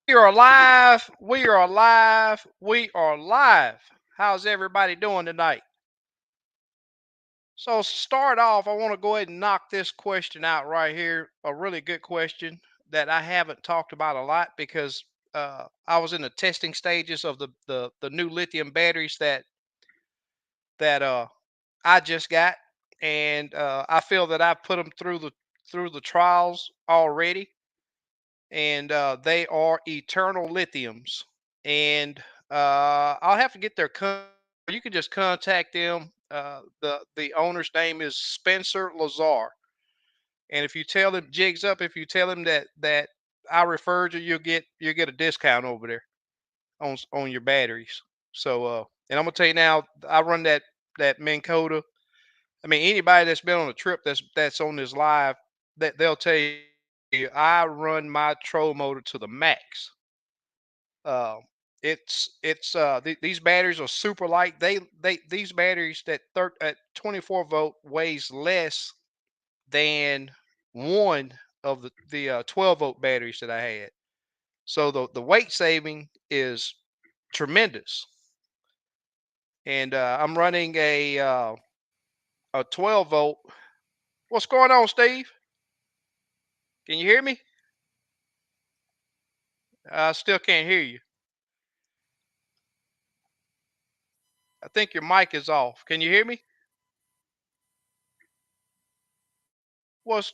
We are live. We are live. We are live. How's everybody doing tonight? So, start off, I want to go ahead and knock this question out right here. A really good question that I haven't talked about a lot because I was in the testing stages of the new lithium batteries that I just got, and I feel that I put them through the trials already, and they are eternal lithiums. And I'll have to get their you can just contact them. The owner's name is Spencer Lazar, and if you tell him jigs up, if you tell him that I referred you, you'll get a discount over there on your batteries. So and I'm gonna tell you now, I run that Minn Kota. I mean, anybody that's been on a trip that's on this live, that they'll tell you I run my troll motor to the max. Uh, these batteries are super light. They these batteries at 24 volt weighs less than one of the 12 volt batteries that I had. So the weight saving is tremendous. And I'm running a 12 volt. What's going on, Steve? Can you hear me? I still can't hear you. I think your mic is off. Can you hear me? What's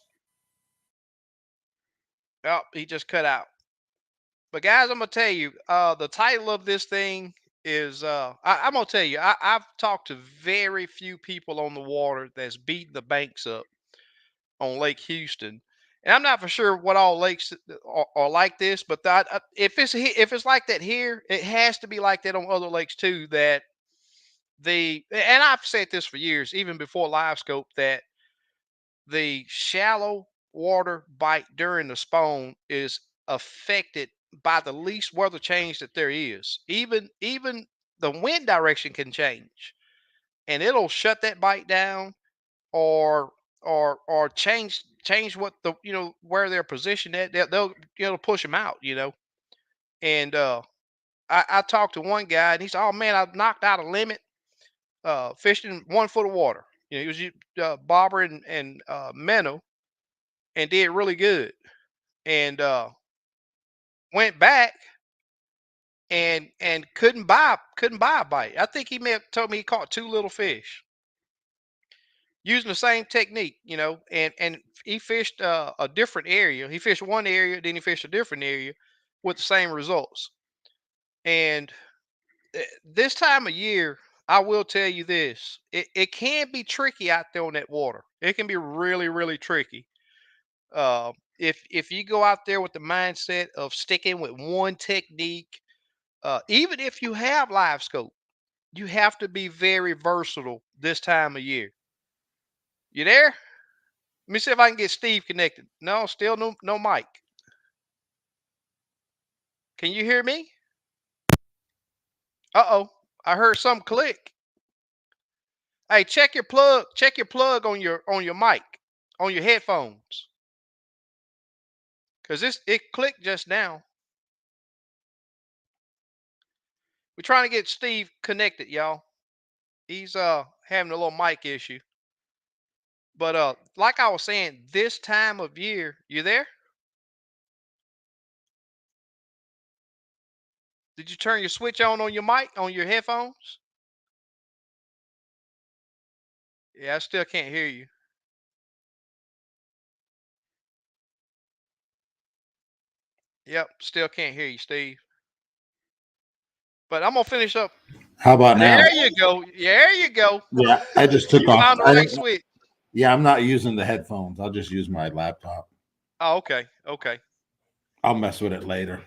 Oh, he just cut out. But guys, I'm gonna tell you, the title of this thing is I'm gonna tell you, I've talked to very few people on the water that's beating the banks up on Lake Houston. And I'm not for sure what all lakes are like this, but if it's like that here, it has to be like that on other lakes too. And I've said this for years, even before LiveScope, that the shallow water bite during the spawn is affected by the least weather change that there is. Even the wind direction can change, and it'll shut that bite down, or change what where they're positioned at. They'll push them out. And I talked to one guy, and he said, "Oh man, I knocked out a limit, fishing 1 foot of water. He was bobber and minnow, and did really good, and went back and couldn't buy a bite. I think he may have told me he caught 2 little fish using the same technique, and he fished a different area. He fished one area, then he fished a different area with the same results. And this time of year, I will tell you this: it can be tricky out there on that water. It can be really, really tricky. If you go out there with the mindset of sticking with one technique, even if you have live scope, you have to be very versatile this time of year. You there? Let me see if I can get Steve connected. No, still no mic. Can you hear me? Uh-oh. I heard some click. Hey, check your plug. Check your plug on your mic, on your headphones. Cause it clicked just now. We're trying to get Steve connected, y'all. He's having a little mic issue. But like I was saying, this time of year, you there? Did you turn your switch on your mic on your headphones? Yeah, I still can't hear you. Yep, still can't hear you, Steve. But I'm gonna finish up. How about now? There you go. There you go. Yeah, I just took You off. found the right switch. Yeah, I'm not using the headphones. I'll just use my laptop. Oh, okay. Okay. I'll mess with it later.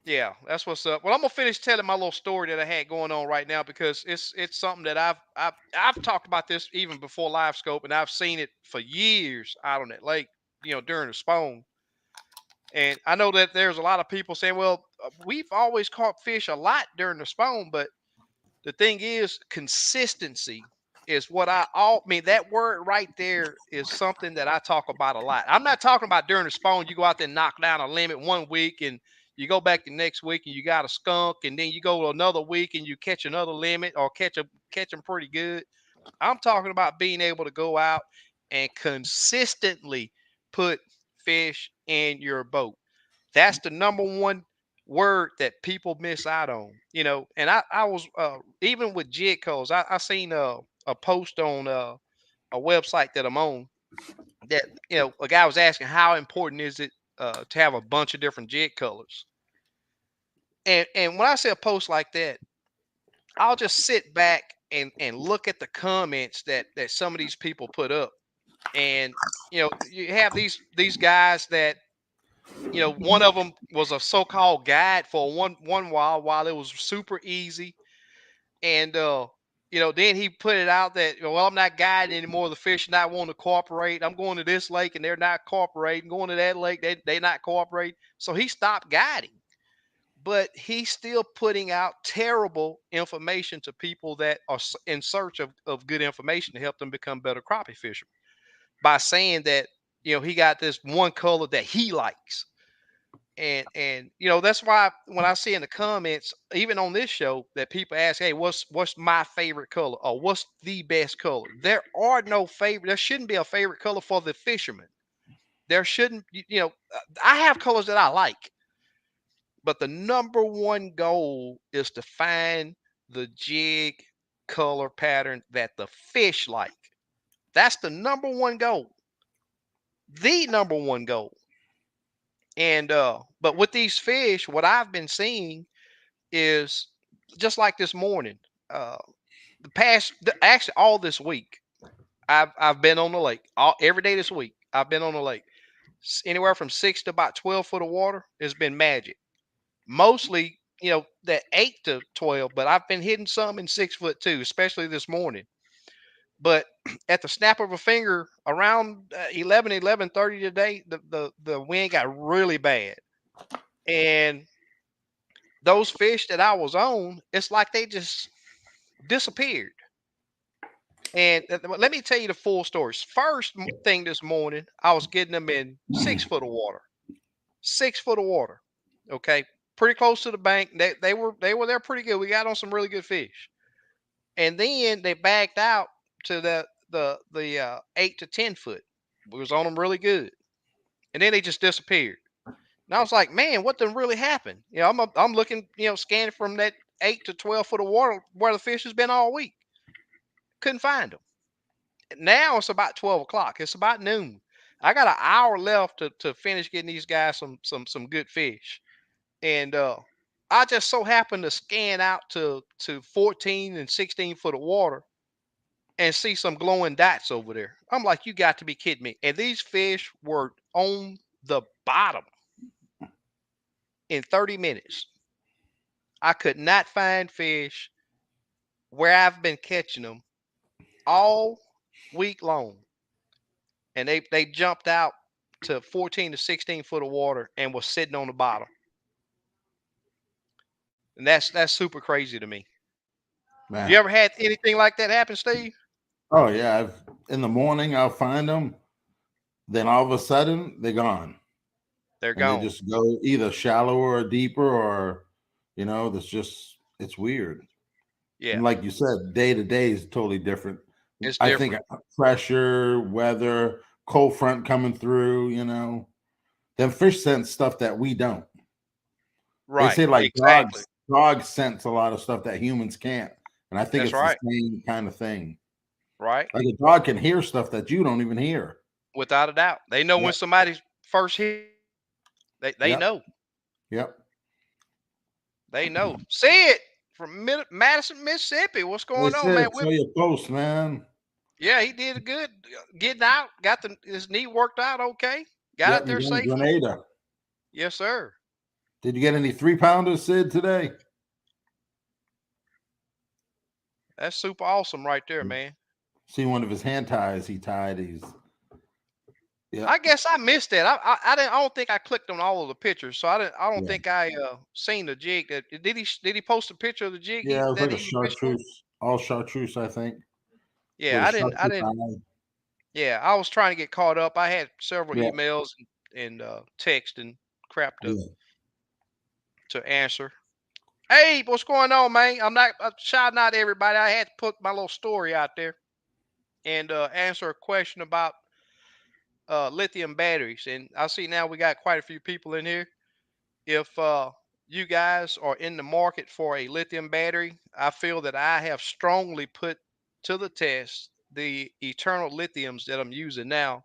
Yeah, that's what's up. Well, I'm gonna finish telling my little story that I had going on right now, because it's something that I've talked about this even before live scope, and I've seen it for years out on that lake, during the spawn. And I know that there's a lot of people saying, well, we've always caught fish a lot during the spawn, but the thing is, consistency is what that word right there is something that I talk about a lot. I'm not talking about during the spawn, you go out there and knock down a limit one week and You go back the next week and you got a skunk, and then you go another week and you catch another limit or catch them pretty good. I'm talking about being able to go out and consistently put fish in your boat. That's the number one word that people miss out on. And I was even with jig colors. I seen a post on a website that I'm on that a guy was asking how important is it to have a bunch of different jig colors. And when I see a post like that, I'll just sit back and look at the comments that some of these people put up. And you have these guys that one of them was a so-called guide for one while it was super easy. And then he put it out that, well, I'm not guiding anymore, the fish not wanting to cooperate, I'm going to this lake and they're not cooperating, going to that lake, they not cooperating, so he stopped guiding. But he's still putting out terrible information to people that are in search of good information to help them become better crappie fishermen, by saying that he got this one color that he likes. And that's why when I see in the comments, even on this show, that people ask, hey, what's my favorite color, or what's the best color, there are no favorite. There shouldn't be a favorite color for the fisherman. There shouldn't. I have colors that I like, but the number one goal is to find the jig color pattern that the fish like. That's the number one goal. The number one goal. And but with these fish, what I've been seeing is just like this morning. Uh, actually all this week, I've been on the lake every day this week. I've been on the lake. Anywhere from 6 to about 12 foot of water has been magic. Mostly, that 8 to 12, but I've been hitting some in 6 foot too, especially this morning. But at the snap of a finger, around 11:30 today, the wind got really bad, and those fish that I was on, it's like they just disappeared. And let me tell you the full story. First thing this morning, I was getting them in 6 foot of water. 6 foot of water. Okay. Pretty close to the bank. They were there pretty good. We got on some really good fish. And then they backed out to the 8 to 10 foot. We was on them really good. And then they just disappeared. And I was like, man, what done really happened? I'm looking, scanning from that 8 to 12 foot of water where the fish has been all week. Couldn't find them. Now it's about 12 o'clock. It's about noon. I got an hour left to finish getting these guys some good fish. And I just so happened to scan out to 14 and 16 foot of water and see some glowing dots over there. I'm like, you got to be kidding me. And these fish were on the bottom in 30 minutes. I could not find fish where I've been catching them all week long. And they jumped out to 14 to 16 foot of water and was sitting on the bottom. And that's super crazy to me. You Man. ever had anything like that happen, Steve? Oh yeah. In the morning I'll find them. Then all of a sudden they're gone. They're And they gone. just go either shallower or deeper, or it's weird. Yeah, And like you said, day to day is totally different. it's I think different. pressure, weather, cold front coming through, then fish sense stuff that we don't. They Right. say like Exactly. dogs sense a lot of stuff that humans can't. And I think That's it's the right. same kind of thing. Right. Like a dog can hear stuff that you don't even hear. Without a doubt. They know when Yep. somebody's first hit. They Yep. know. Yep. They know. See it from Madison, Mississippi. What's They going on, man? said, show your post, man. Yeah, he did good getting out. Got his knee worked out okay. Got Yep. out You there got a safely. Grenada. Yes, sir. Did you get any 3-pounders, Sid, today? That's super awesome right there, man. See one of his hand ties he tied. Yep. I guess I missed that. I didn't. I don't think I clicked on all of the pictures, so I didn't. I don't Yeah. think I seen the jig. Did he post a picture of the jig Yeah, it was that like a he fished on? chartreuse, all chartreuse, I think, with Yeah, a I didn't. I chartreuse didn't. eye. Yeah, I was trying to get caught up. I had several Yeah. emails and text and crap to Yeah. to answer. Hey, what's going on, man? I'm not shouting out to everybody. I had to put my little story out there and answer a question about lithium batteries. And I see now we got quite a few people in here. If you guys are in the market for a lithium battery, I feel that I have strongly put to the test the eternal lithiums that I'm using now.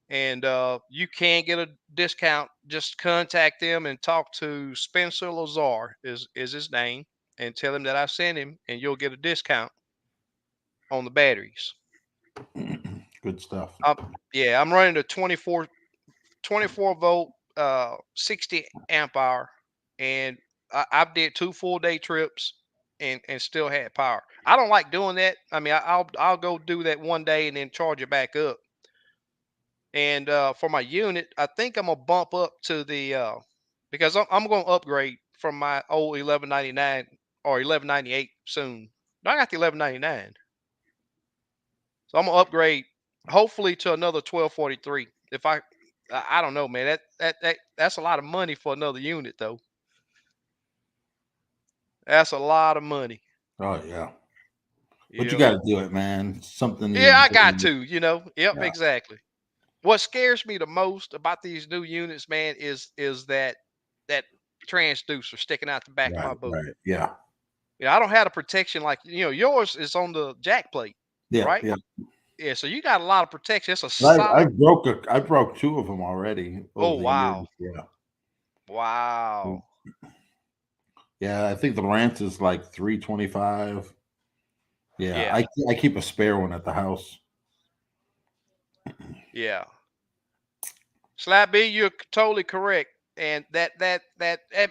And you can get a discount. Just contact them and talk to Spencer Lazar is his name, and tell him that I sent him, and you'll get a discount on the batteries. Good stuff. Um, yeah, I'm running a 24 volt, 60 amp hour, and I did 2 full day trips and still had power. I don't like doing that. I mean, I'll go do that one day and then charge it back up. And for my unit, I think I'm gonna bump up to the because I'm gonna upgrade from my old 1199 or 1198 soon. No, I got the 1199, so I'm gonna upgrade hopefully to another 1243. If I don't know, man. That's a lot of money for another unit, though. That's a lot of money. Oh yeah. But you Yep. got to do it, man. Something Yeah, you I got to. Yep, yeah. exactly. What scares me the most about these new units, man, is that transducer sticking out the back of Right, my boat. right. Yeah. I don't have the protection like yours is on the jack plate, Yeah, right? yeah. Yeah, so you got a lot of protection. It's a I solid. I broke two of them already Oh over the years. wow, Yeah. wow. Yeah, I think the Lance is like 325. Yeah, Yeah, I keep a spare one at the house. yeah. Slab B, you're totally correct. And that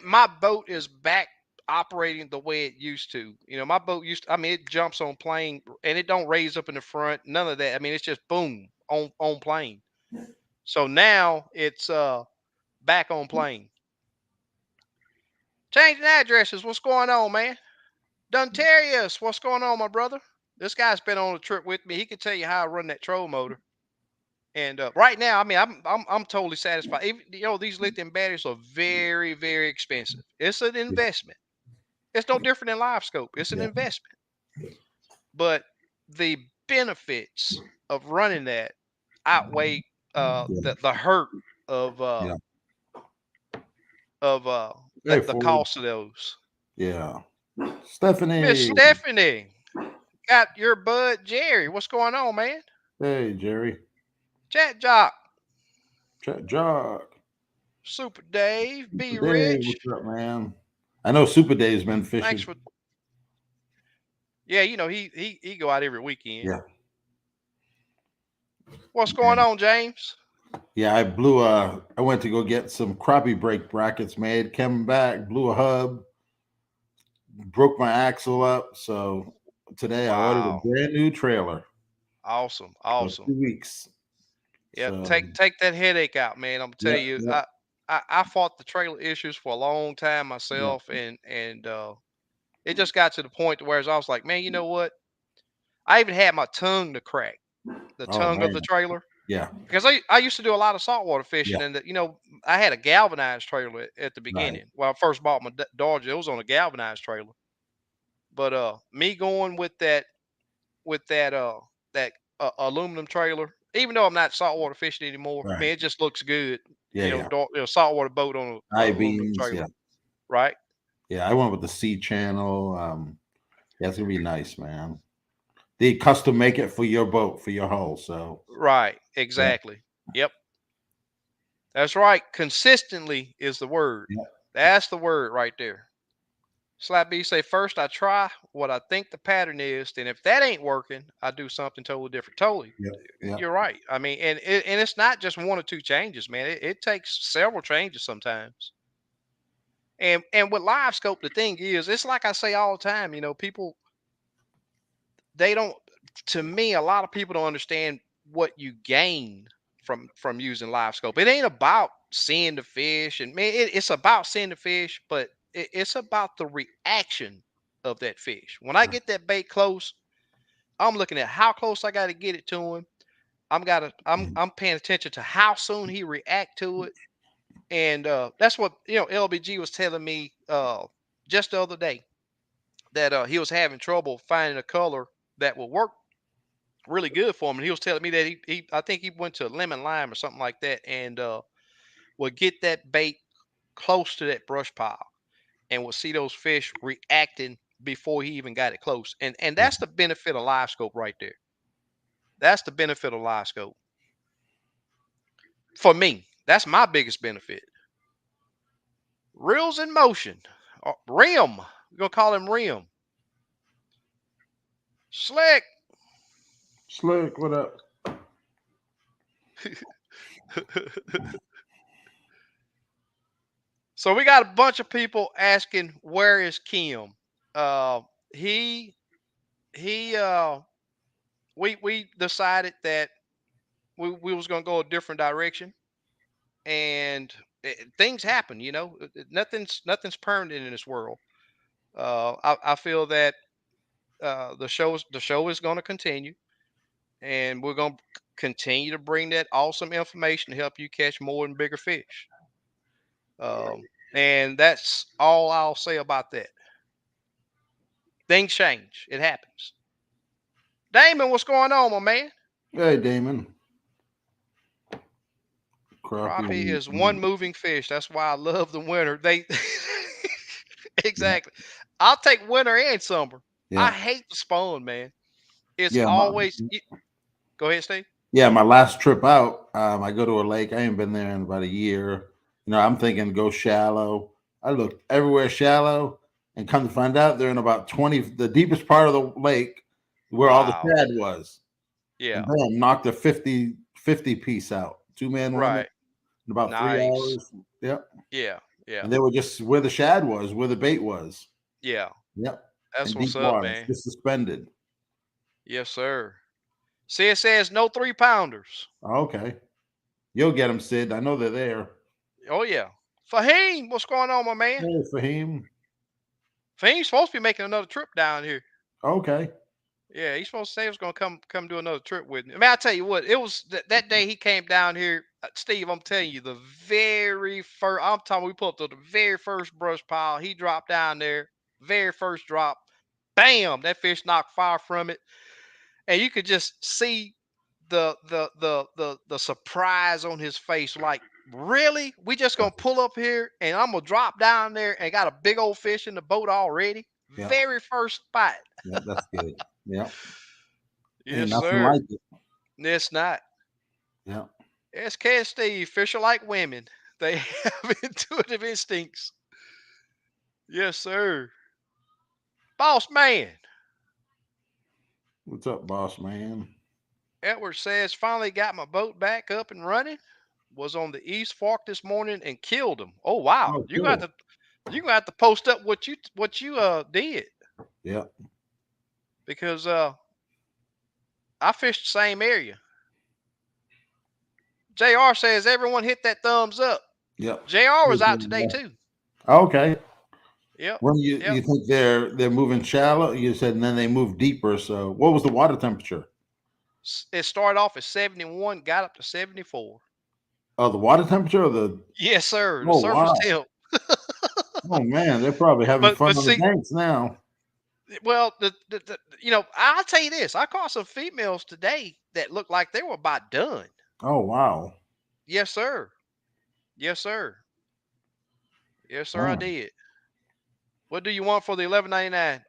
my boat is back operating the way it used to. My boat I mean, it jumps on plane and it don't raise up in the front, none of that. I mean, it's just boom on plane. So now it's back on plane. Changing addresses. What's going on, man? Duntarius, what's going on, my brother? This guy's been on a trip with me. He can tell you how I run that troll motor. And right now, I mean, I'm totally satisfied. Even, these lithium batteries are very, very expensive. It's an Yeah, investment. It's no different than live scope. It's an yeah, investment. But the benefits of running that outweigh yeah, the hurt of yeah. the, Hey, the Ford. cost of those. Yeah. Miss Stephanie. Stephanie, got your bud Jerry. What's going on, man? Hey, Jerry. Chat Jock, Chat Jock. Super Dave, Super B Dave, Rich. what's up, man? I know Super Dave's been Thanks fishing. for Yeah, he go out every weekend. Yeah. What's going Yeah. on, James? Yeah, I went to go get some crappie brake brackets made, came back, blew a hub, broke my axle up. So today I ordered a Wow. brand new trailer Awesome. for Awesome. 2 weeks. Yeah, So take that headache out, man. I'm gonna tell yep, you, yep, I fought the trailer issues for a long time yep. myself, and it just got to the point to where I was like, man, you know what? I even had my tongue to crack, the Oh tongue of the man. trailer, Yeah, because I used to do a lot of saltwater yeah, fishing, and I had a galvanized trailer at the right. beginning. When I first bought my Dodge, it was on a galvanized trailer. But me going with that aluminum trailer, even though I'm not saltwater fishing anymore, Right. man, it just looks good. Yeah, yeah. Saltwater boat on a I aluminum beams, trailer, yeah. right? Yeah, I went with the C channel. Yeah, it's gonna be nice, man. They custom make it for your boat, for your hull. So Right, yeah, exactly. Yep, that's right. Consistently is the word. yeah, That's the word right there. Slap B say first I try what I think the pattern is, then if that ain't working, I do something totally different. Totally, yeah, yeah. you're right. I mean, and it's not just one or two changes, man. It takes several changes sometimes. And with live scope, the thing is, it's like I say all the time. People they don't. To me, a lot of people don't understand what you gain from using live scope. It ain't about seeing the fish, and man, it's about seeing the fish, but it's about the reaction of that fish. When I get that bait close, I'm looking at how close I got to get it to him. I'm paying attention to how soon he react to it, And that's what LBG was telling me just the other day, that he was having trouble finding a color that will work really good for him. And he was telling me that he I think he went to lemon lime or something like that, and would get that bait close to that brush pile and would see those fish reacting before he even got it close. And Yeah. that's the benefit of live scope right there. That's the benefit of live scope for me. That's my biggest benefit. Reels in motion. Rim. We're gonna call him Rim. Slick. Slick, what up? So we got a bunch of people asking, where is Kim? Uh he he we decided that we was gonna go a different direction, and things happen, nothing's permanent in this world. I feel that the show is gonna continue, and we're gonna continue to bring that awesome information to help you catch more and bigger fish. And that's all I'll say about that. Things change. It happens. Damon, what's going on, my man? Hey, Damon. Crappie. Crappie is one moving fish. That's why I love the winter. They Yeah. exactly. I'll take winter and summer. I Yeah. hate the spawn, man. It's Yeah. always. Go ahead, Steve. Yeah, my last trip out, I go to a lake. I ain't been there in about a year. I'm thinking go shallow. I looked everywhere shallow, and come to find out they're in about 20, the deepest part of the lake where all the Wow. shad was. And Yeah. then knocked a 50 piece out. Two-man limit Right. in about three Nice. hours. Yep. Yeah. Yeah. And they were just where the shad was, where the bait was. Yeah. Yep. That's In what's deep up, waters, man. just suspended. Yes, sir. See, it says no 3-pounders. Okay. You'll get them, Sid. I know they're there. Oh yeah. Fahim, what's going on, my man? Hey, Fahim. Fahim's supposed to be making another trip down here. Okay. Yeah, he's supposed to say he was gonna come do another trip with me. I mean, I tell you what, it was that day he came down here, Steve. I'm telling you, the very first. I'm talking. We pulled up to the very first brush pile. He dropped down there, very first drop. Bam! That fish knocked fire from it, and you could just see the surprise on his face. Like, really? We just Yeah. gonna pull up here, and I'm gonna drop down there and got a big old fish in the boat already. Yeah. Very first spot. Yeah. That's good. Yeah. Ain't Yes, nothing sir. like it. It's not. Yeah. SK and Steve, fish are like women. They have intuitive instincts. Yes, sir. Boss man. What's up, boss man? Edward says, finally got my boat back up and running. Was on the East Fork this morning and killed him. Oh wow. Oh, cool. You gonna have to post up what you did, Yeah. because I fished the same area. JR says everyone hit that thumbs up. Yep. JR was out today too. Okay. Yep. When you Yep. you think they're moving shallow? You said, and then they move deeper. So, what was the water temperature? It started off at 71, got up to 74. Oh, the water temperature, or the Yes, sir. The oh surface wow, temp. oh man, they're probably having But fun on the see, banks now. well, I'll tell you this. I caught some females today that looked like they were about done. Oh wow, Yes, sir. Yes, sir. Yes, sir. I wow. did. What do you want for the 11.99?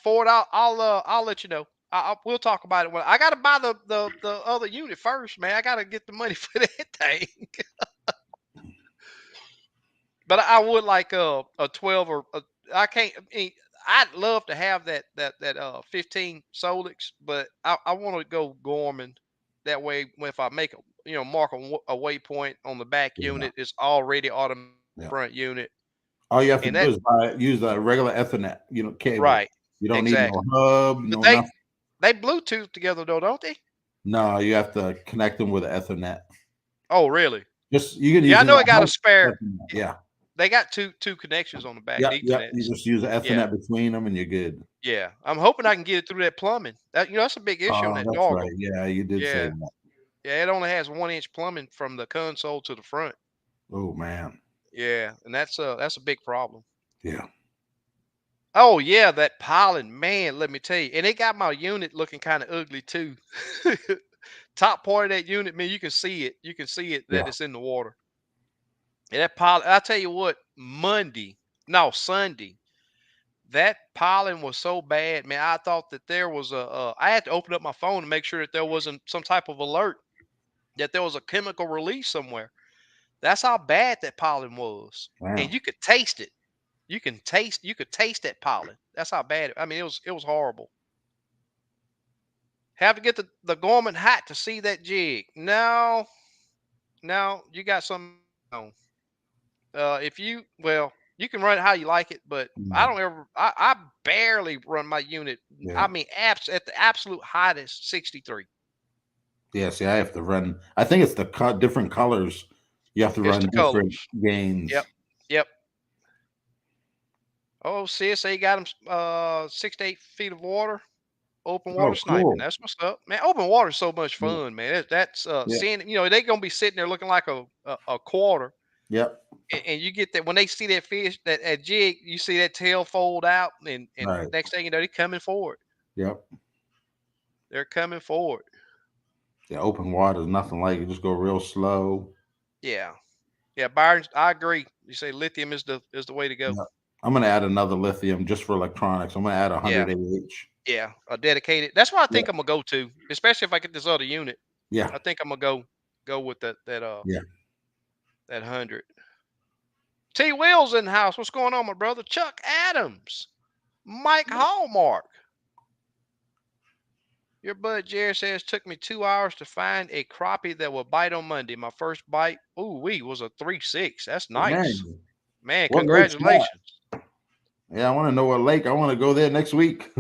Ford, I'll let you know. We'll talk about it when I gotta buy the other unit first, man. I gotta get the money for that thing. But I would like a 12 or I can't. I mean, I'd love to have that 15 Solix, but I want to go Gorman. That way, if I make mark a waypoint on the back Yeah, unit, it's already automatic yeah. front unit, All you have to and do that is use a regular Ethernet, cable. right You don't need no exactly. hub, But no they nothing. they Bluetooth together though, don't they? No, you have to connect them with Ethernet. Oh, really? Just you can Yeah, use I it know it at got a home. spare. Ethernet. Yeah, They got two connections on the back, yep, yep. You Ethernets. just use an Yeah, Ethernet between them, and you're good. yeah. I'm hoping I can get it through that plumbing. That's a big issue on Oh, that that's right. doggo. Yeah, you did say Yeah. that. Yeah, it only has 1-inch plumbing from the console to the front. Oh man. Yeah, and that's a big problem. Yeah. Oh yeah, that pollen, man. Let me tell you, and it got my unit looking kind of ugly too. Top part of that unit, man, you can see it. You can see it that Yeah. it's in the water. And that pollen, I tell you what, Monday, no Sunday, that pollen was so bad, man. I thought that there was I had to open up my phone to make sure that there wasn't some type of alert that there was a chemical release somewhere. That's how bad that pollen was, and Wow. you could taste it. You could taste that pollen. That's how bad. I mean, it was horrible. Have to get the Gorman hat to see that jig. No, no, you got some on. If you well, you can run it how you like it, but I Mm, don't ever. I barely run my unit. I yeah. mean, at the absolute hottest 63. Yeah. See, I have to run. I think it's the different colors. You have to It's the run different colors. Yep, gains. yep. Oh, CSA got them 6 to 8 feet of water. Open water Oh, sniping. cool. That's what's up, man. Open water is so much Yeah. fun, man. That's Yeah. seeing. They gonna be sitting there looking like a quarter, Yep. and you get that when they see that fish, that jig, you see that tail fold out, and Right. next thing you know, they're coming forward. Yep. They're coming forward. Yeah. Open water is nothing like it. Just go real slow. Yeah, yeah, Byron. I agree. You say lithium is the way to go. Yeah. I'm gonna add another lithium just for electronics. I'm gonna add Yeah, 100 AH. yeah, a dedicated. That's what I Yeah. think I'm gonna go to, especially if I get this other unit. Yeah. I think I'm gonna go with Yeah. that 100. T Will's in the house. What's going on, my brother? Chuck Adams, Mike Hallmark. Your bud Jerry says took me 2 hours to find a crappie that will bite on Monday. My first bite, ooh wee, was a 3.6. That's nice, Man, man. what lake's that? Congratulations. Yeah, I want to know what lake. I want to go there next week.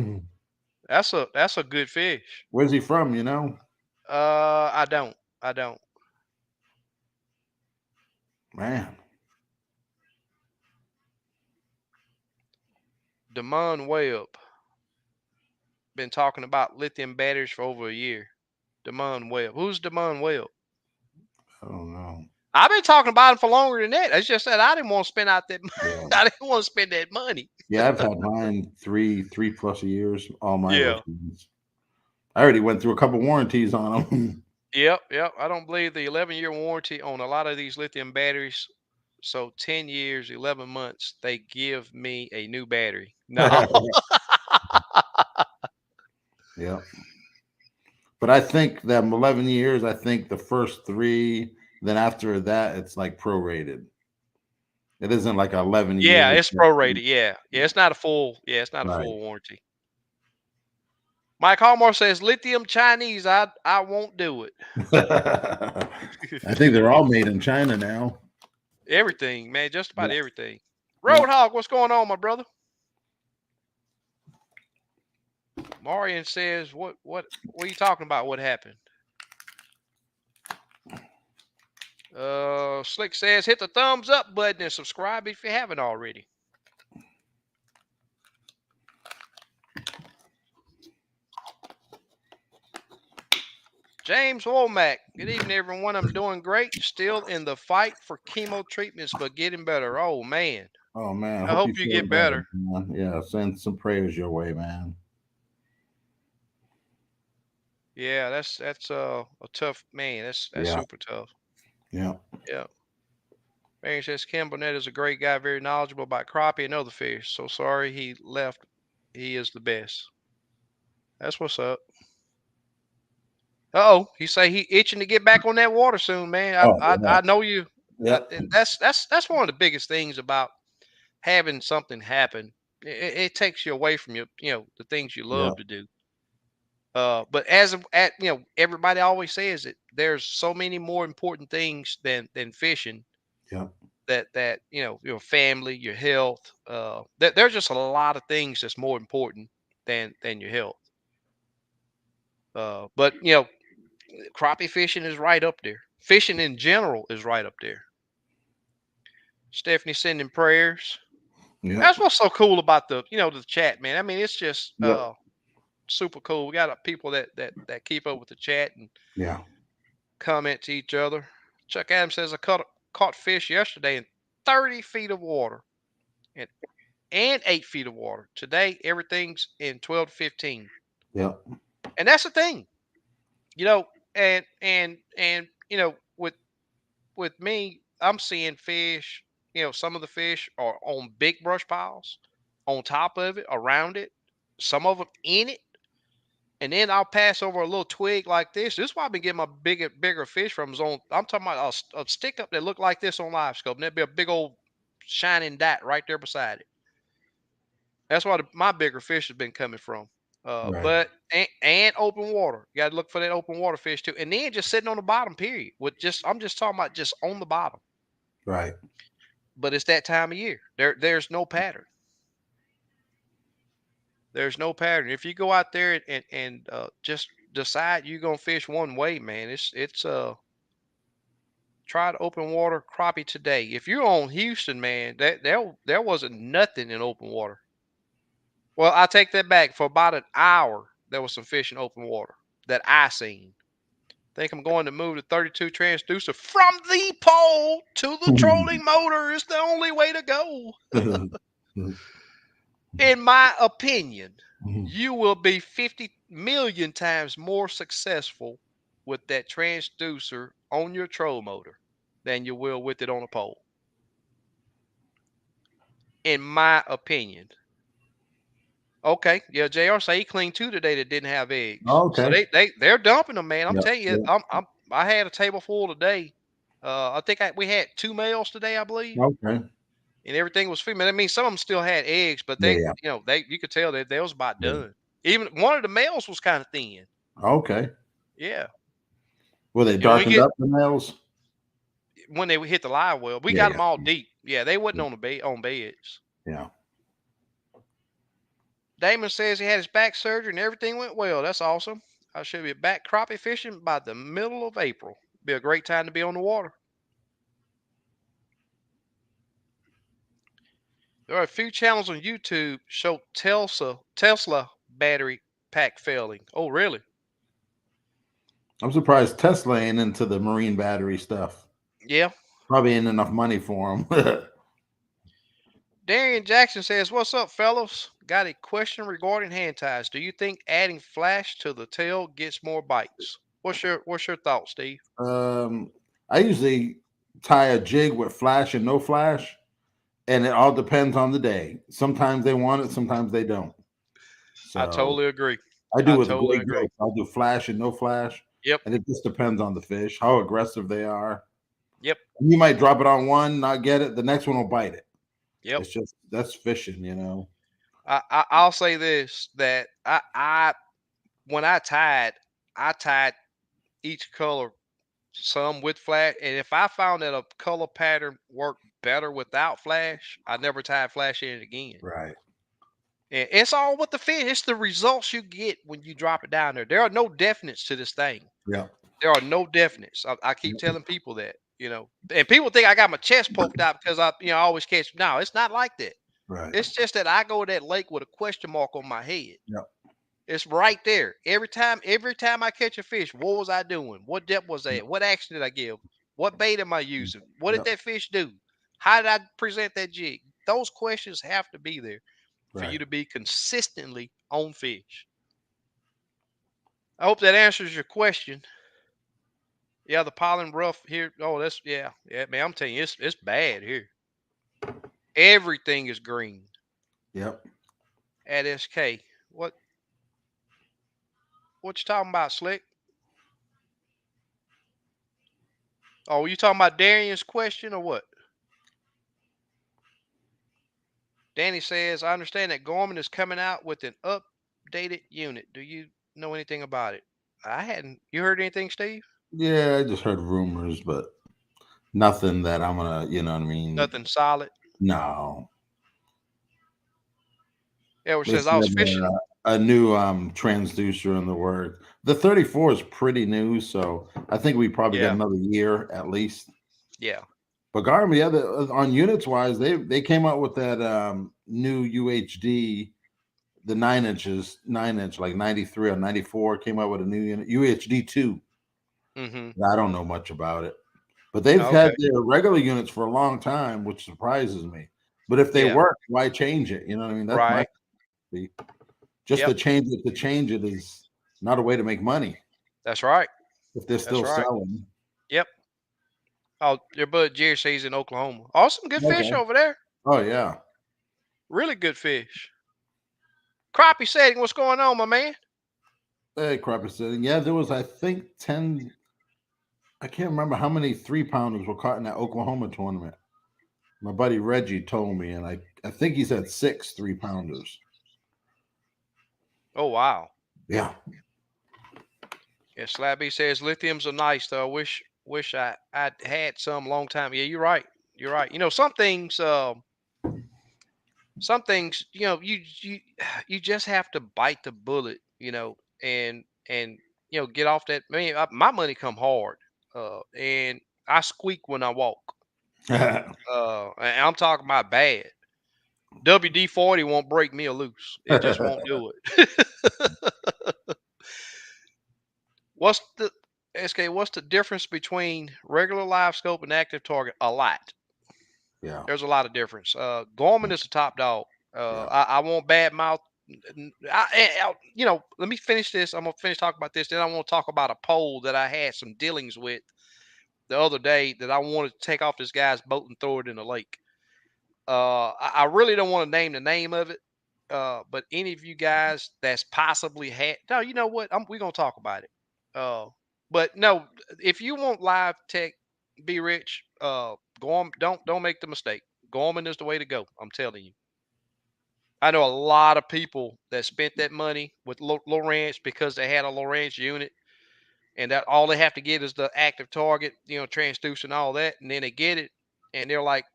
That's a good fish. Where's he from? You know, I don't. man. Damon Webb been talking about lithium batteries for over a year. Damon Webb. Who's Damon Webb? I don't know. I've been talking about him for longer than that. It's just that I didn't want to spend out that. Yeah, I didn't want to spend that money. yeah. I've had mine three plus years. All my Yeah. Lithiums. I already went through a couple warranties on them. Yep, yep. I don't believe the 11-year warranty on a lot of these lithium batteries. So 10 years, 11 months, they give me a new battery. No. Yeah, but I think that 11 years. I think the first three. Then after that, it's like prorated. It isn't like 11 Yeah, years. it's prorated. Yeah. Yeah, it's not a full, Right. warranty. Mike Hallmore says lithium Chinese. I won't do it. I think they're all made in China now. Everything, man, just about Yeah. everything. Yeah. Roadhog, what's going on, my brother? Marion says, what are you talking about? What happened? Slick says, hit the thumbs up button and subscribe if you haven't already. James Womack, good evening, everyone. I'm doing great. Still in the fight for chemo treatments, but getting better. Oh man, Oh man, I I hope hope you you feel get better, better. man. Yeah, send some prayers your way, man. Yeah, that's a tough man. That's Yeah, super tough. yeah, Yeah. Marion says Ken Burnett is a great guy, very knowledgeable about crappie and other fish. So sorry he left. He is the best. That's what's up. Oh, he say he itching to get back on that water soon, man. oh I know you. yeah, And that's one of the biggest things about having something happen. It takes you away from the things you yeah, love to do. But everybody always says it. There's so many more important things than fishing. yeah, That your family, your health. There's just a lot of things that's more important than your health. But crappie fishing is right up there. Fishing in general is right up there. Stephanie sending prayers. yeah, That's what's so cool about the chat, man. I mean, it's just yeah, super cool. We got people that keep up with the chat and yeah. comment to each other. Chuck Adams says I caught fish yesterday in 30 feet of water and 8 feet of water. Today, everything's in 12 to 15. Yep. And that's the thing, you know, and with me, I'm seeing fish, some of the fish are on big brush piles, on top of it, around it, some of them in it. And then I'll pass over a little twig like this. This is why I've been getting my bigger fish from zone. I'm talking about a stick up that look like this on live scope, and there'd be a big old shining dot right there beside it. That's why my bigger fish has been coming from. Right. But and open water. You got to look for that open water fish too. And then just sitting on the bottom, period. I'm just talking about just on the bottom. Right. But it's that time of year. There's no pattern. There's no pattern. If you go out there and just decide you're gonna fish one way, man, it's try to open water crappie today. If you're on Houston, man, there wasn't nothing in open water. Well, I take that back. For about an hour, there was some fish in open water that I seen. Think I'm going to move the 32 transducer from the pole to the trolling motor. Is the only way to go. In my opinion, you will be 50 million times more successful with that transducer on your troll motor than you will with it on a pole. In my opinion. Okay, yeah, JR say he cleaned two today that didn't have eggs. So Okay. they're dumping them, man. I'm Yep. telling you, Yep. I had a table full today. I think we had two males today, I believe, Okay. and everything was female. I mean, some of them still had eggs, but Yeah. Yeah. you could tell that they was about Yeah. done. Even one of the males was kind of thin. Okay. Yeah, Were they and when we darkened get up, the males? when they hit the live well, we Yeah. got Yeah. them all deep. Yeah, they wasn't Yeah. on the on beds. Yeah. Damon says he had his back surgery and everything went well. That's awesome. I should be back crappie fishing by the middle of April. Be a great time to be on the water. There are a few channels on YouTube show Tesla battery pack failing. Oh, really? I'm surprised Tesla ain't into the marine battery stuff. Yeah. Probably ain't enough money for them. Darian Jackson says, "What's up, fellows? Got a question regarding hand ties. Do you think adding flash to the tail gets more bites? What's your thought, Steve?" I usually tie a jig with flash and no flash, and it all depends on the day. Sometimes they want it, sometimes they don't. I So totally agree. I do I with totally gray agree. ghost. I'll do flash and no flash, Yep. and it just depends on the fish, how aggressive they are. Yep. You might drop it on one, not get it. The next one will bite it. Yep. It's just that's fishing. I'll say this, that I when I tied each color, some with flash, and if I found that a color pattern worked better without flash, I never tied flash in it again. Right. And it's all with the fish. It's the results you get when you drop it down there. There are no definites to this thing. Yeah. There are no definites. I keep telling people that. And people think I got my chest poked out because I always catch. No, it's not like that. Right. It's just that I go to that lake with a question mark on my head. Yeah. It's right there. Every time I catch a fish, what was I doing? What depth was that? What action did I give? What bait am I using? What did Yep. that fish do? How did I present that jig? Those questions have to be there for you Right. to be consistently on fish. I hope that answers your question. Yeah, the pollen rough here. Oh, yeah, man. I'm telling you, it's bad here. Everything is green Yep. at SK. What you talking about, Slick? Oh, you talking about Darian's question or what? Danny says, I understand that Gorman is coming out with an updated unit. Do you know anything about it? I hadn't. You heard anything, Steve? Yeah, I just heard rumors, but nothing that I'm gonna, you know what I mean? Nothing solid. No. Edward They says, I said was fishing. a new transducer in the word. The 34 is pretty new, so I think we probably got Yeah. another year at least. Yeah. But Garmin, the other on units wise, they came out with that new UHD, the 9 inch, like 93 or 94, came out with a new unit, UHD 2. Mm-hmm. I don't know much about it, But they've Okay. had their regular units for a long time, which surprises me. But if they Yeah. work, why change it? You know what I mean? That's my Right. just Yep. to change it is not a way to make money That's right. if they're That's still right. selling. Yep. Oh, your bud Jerry says he's in Oklahoma. Awesome, good fish Okay. over there. Oh yeah. Really good fish. Crappie setting, what's going on, my man? Hey, Crappie said, yeah, there was I think 10. I can't remember how many 3 pounders were caught in that Oklahoma tournament. My buddy Reggie told me, and I think he said 6 3 pounders. Oh wow. Yeah. Yeah, Slabby says lithiums are nice though. I wish I'd had some long time. Yeah, you're right. You're right. Some things, you just have to bite the bullet, and get off that. I mean, my money come hard, and I squeak when I walk. And I'm talking about bad. WD-40 won't break me a loose. It just won't do it. What's the SK? What's the difference between regular live scope and active target? A lot. Yeah. There's a lot of difference. Gorman is the top dog. Yeah. I won't bad mouth. Let me finish this. I'm gonna finish talking about this. Then I want to talk about a pole that I had some dealings with the other day that I wanted to take off this guy's boat and throw it in the lake. I really don't want to name the name of it. But any of you guys that's possibly had, no, you know what? We're gonna talk about it. Uh, but no, if you want live tech, be rich. Gorm, don't make the mistake. Gorman is the way to go. I'm telling you. I know a lot of people that spent that money with Lowrance because they had a Lowrance unit, and that all they have to get is the active target, transducer and all that, and then they get it, and they're like,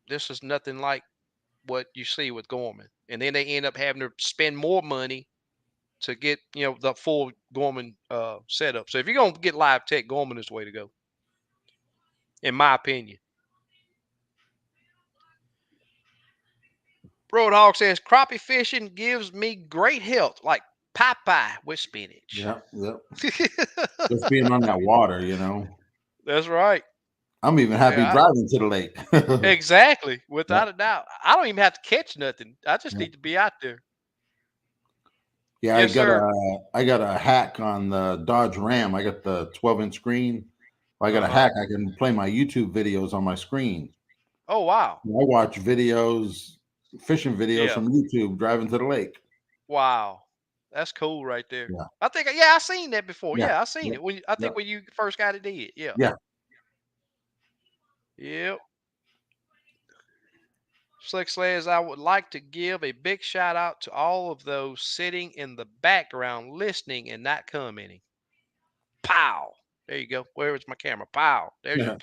"This is nothing like what you see with Gorman," and then they end up having to spend more money to get the full Gorman setup. So if you're gonna get live tech, Gorman is the way to go, in my opinion. Roadhog says crappie fishing gives me great health, like Popeye with spinach. Yeah. Yeah. Just being on that water, That's right. I'm even happy Yeah, driving to the lake. exactly. Yeah. Without a doubt, I don't even have to catch nothing. I just Yeah. need to be out there. Yeah, Yes, sir. I got a hack on the Dodge Ram. I got the 12-inch screen. I got Uh a huh. hack. I can play my YouTube videos on my screen. Oh wow. I watch videos, fishing videos Yeah. from YouTube driving to the lake. Wow. That's cool right there. Yeah, I think I seen that before. yeah, Yeah, I seen yeah, it I yeah, think when you first got it did. Yeah. yeah. Yep. Slick says I would like to give a big shout out to all of those sitting in the background listening and not commenting. Pow. There you go. Where is my camera? Pow. There's your Yeah.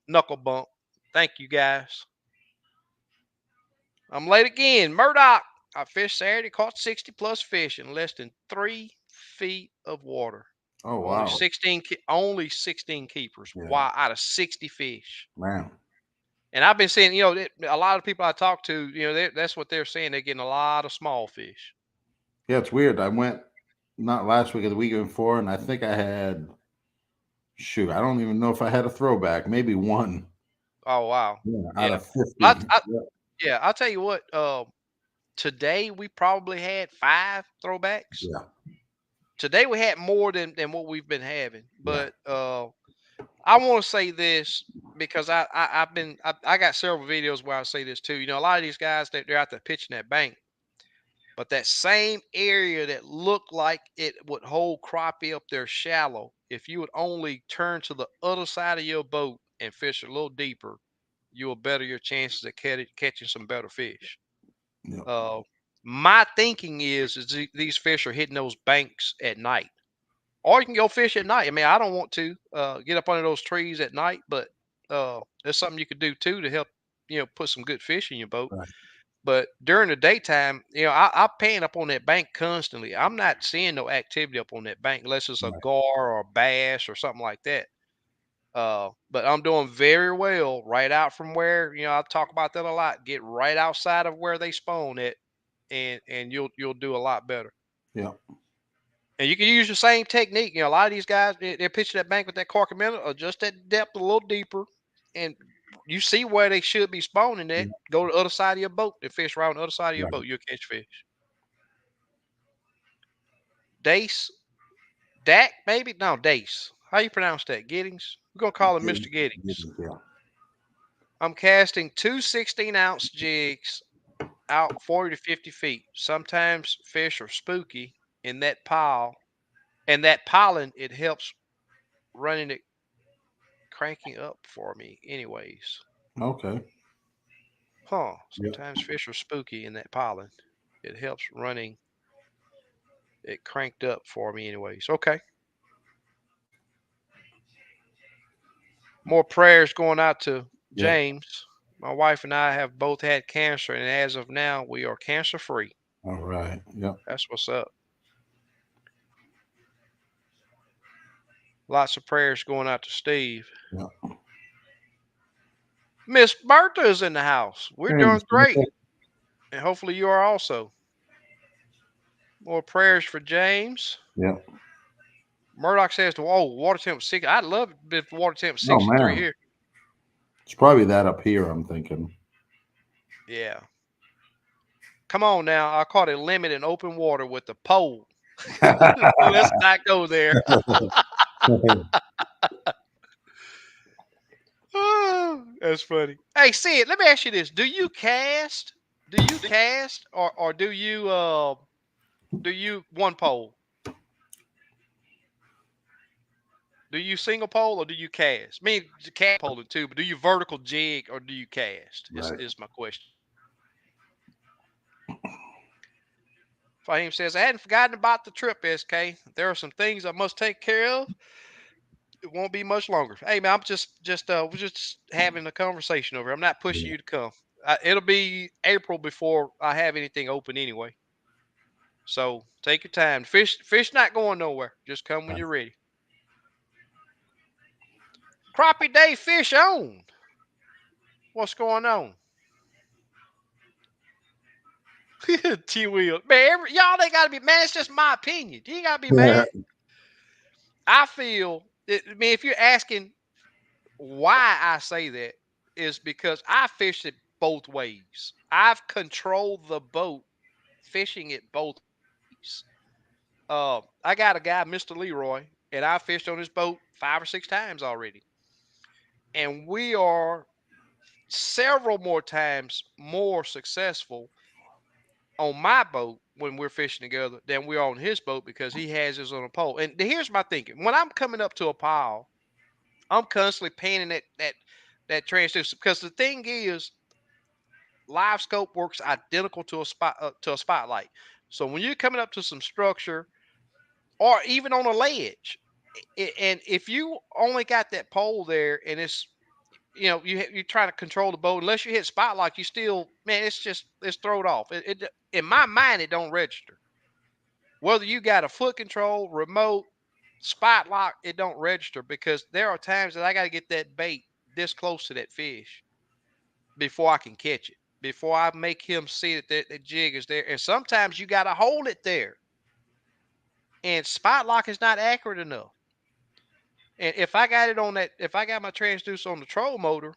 knuckle bump. Thank you guys. I'm late again. Murdoch. I fished Saturday, caught 60 plus fish in less than 3 feet of water. Oh Only wow, 16 keepers. yeah, Wow, out of 60 fish. man. And I've been seeing, a lot of people I talk to, that's what they're saying. They're getting a lot of small fish. Yeah, it's weird. I went not last week or the week before, and I think I had shoot. I don't even know if I had a throwback. Maybe one. Oh wow, Yeah, out yeah. of I, 50. I Yeah, yeah, I'll tell you what. Today we probably had 5 throwbacks. yeah, Today we had more than what we've been having. yeah, But I want to say this because I got several videos where I say this too. A lot of these guys they're out there pitching that bank. But that same area that looked like it would hold crappie up there shallow, if you would only turn to the other side of your boat and fish a little deeper, you will better your chances of catching some better fish. yeah. Uh, my thinking is these fish are hitting those banks at night, or you can go fish at night. I mean, I don't want to get up under those trees at night, but there's something you could do too to help put some good fish in your boat. Right. But during the daytime, I'm paying up on that bank constantly. I'm not seeing no activity up on that bank unless it's a Right. gar or a bass or something like that. But I'm doing very well right out from where I talk about that a lot. Get right outside of where they spawn at, and you'll do a lot better. Yeah. And you can use the same technique. A lot of these guys, they're pitching that bank with that cork minute, or just that depth a little deeper, and you see where they should be spawning at. Yeah, Go to the other side of your boat and fish around the other side of your right. boat. You'll catch fish. Dace, Dak, maybe no Dace. How you pronounce that? Giddings. We're gonna call him Yeah, Mr. Giddings. yeah. I'm casting two 16-ounce jigs out 40 to 50 feet. Sometimes fish are spooky in that pile, and that pollen it helps running it cranking up for me anyways. Okay. Huh. Yeah. Sometimes fish are spooky in that pollen. It helps running it cranked up for me anyways. Okay. More prayers going out to Yeah. James. My wife and I have both had cancer, and as of now, we are cancer free. All right. Yeah. That's what's up. Lots of prayers going out to Steve. Yeah. Miss Bertha is in the house. We're Hey, doing Mr. great, Nichols. and hopefully you are also. More prayers for James. Yeah. Murdoch says, "Oh, water temp 60." I'd love it if the water temp Oh 63 man, here. it's probably that up here. I'm thinking. Yeah. Come on now. I caught a limit in open water with the pole. Let's not go there. That's funny. Hey, Sid, let me ask you this. Do you cast? Do you cast or do you one pole? Do you single pole or do you cast? I mean cat poling too, but do you vertical jig or do you cast? Is Right. is my question. Fahim says, I hadn't forgotten about the trip, SK. There are some things I must take care of. It won't be much longer. Hey man, I'm we're just having a conversation over here. I'm not pushing Yeah. you to come. It'll be April before I have anything open anyway. So take your time. Fish not going nowhere. Just come when Right. you're ready. Crappie day fish on. What's going on? T Will. Man, y'all ain't gotta be man, it's just my opinion. You ain't gotta be Yeah. mad. I feel I mean, if you're asking why I say that is because I fish it both ways. I've controlled the boat fishing it both ways. I got a guy, Mr. Leroy, and I fished on his boat 5 or 6 times already. And we are several more times more successful on my boat when we're fishing together than we are on his boat because he has his on a pole. And here's my thinking: when I'm coming up to a pile, I'm constantly panning that transducer because the thing is, live scope works identical to a spotlight. So when you're coming up to some structure or even on a ledge, and if you only got that pole there and it's you're trying to control the boat unless you hit spotlight, you still man, it's thrown off. It in my mind it don't register. Whether you got a foot control, remote, spotlight, it don't register because there are times that I got to get that bait this close to that fish before I can catch it, before I make him see that jig is there. And sometimes you got to hold it there. And spot lock is not accurate enough. And if I got it on that, if I got my transducer on the troll motor,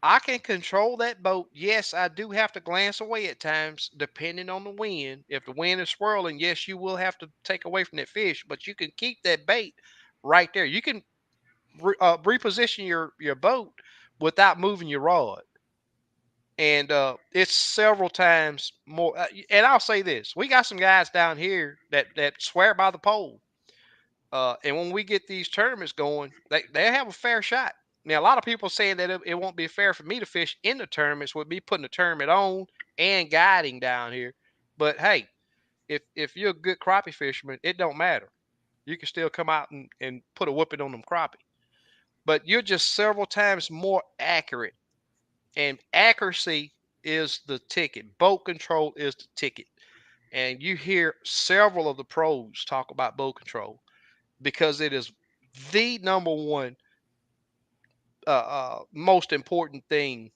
I can control that boat. Yes, I do have to glance away at times, depending on the wind. If the wind is swirling, yes, you will have to take away from that fish, but you can keep that bait right there. You can reposition your boat without moving your rod. And it's several times more. And I'll say this: we got some guys down here that swear by the pole. And when we get these tournaments going, they have a fair shot. Now, a lot of people saying that it won't be fair for me to fish in the tournaments with me putting the tournament on and guiding down here. But hey, if you're a good crappie fisherman, it don't matter. You can still come out and put a whooping on them crappie. But you're just several times more accurate. And accuracy is the ticket. Boat control is the ticket. And you hear several of the pros talk about boat control because it is the number one most important thing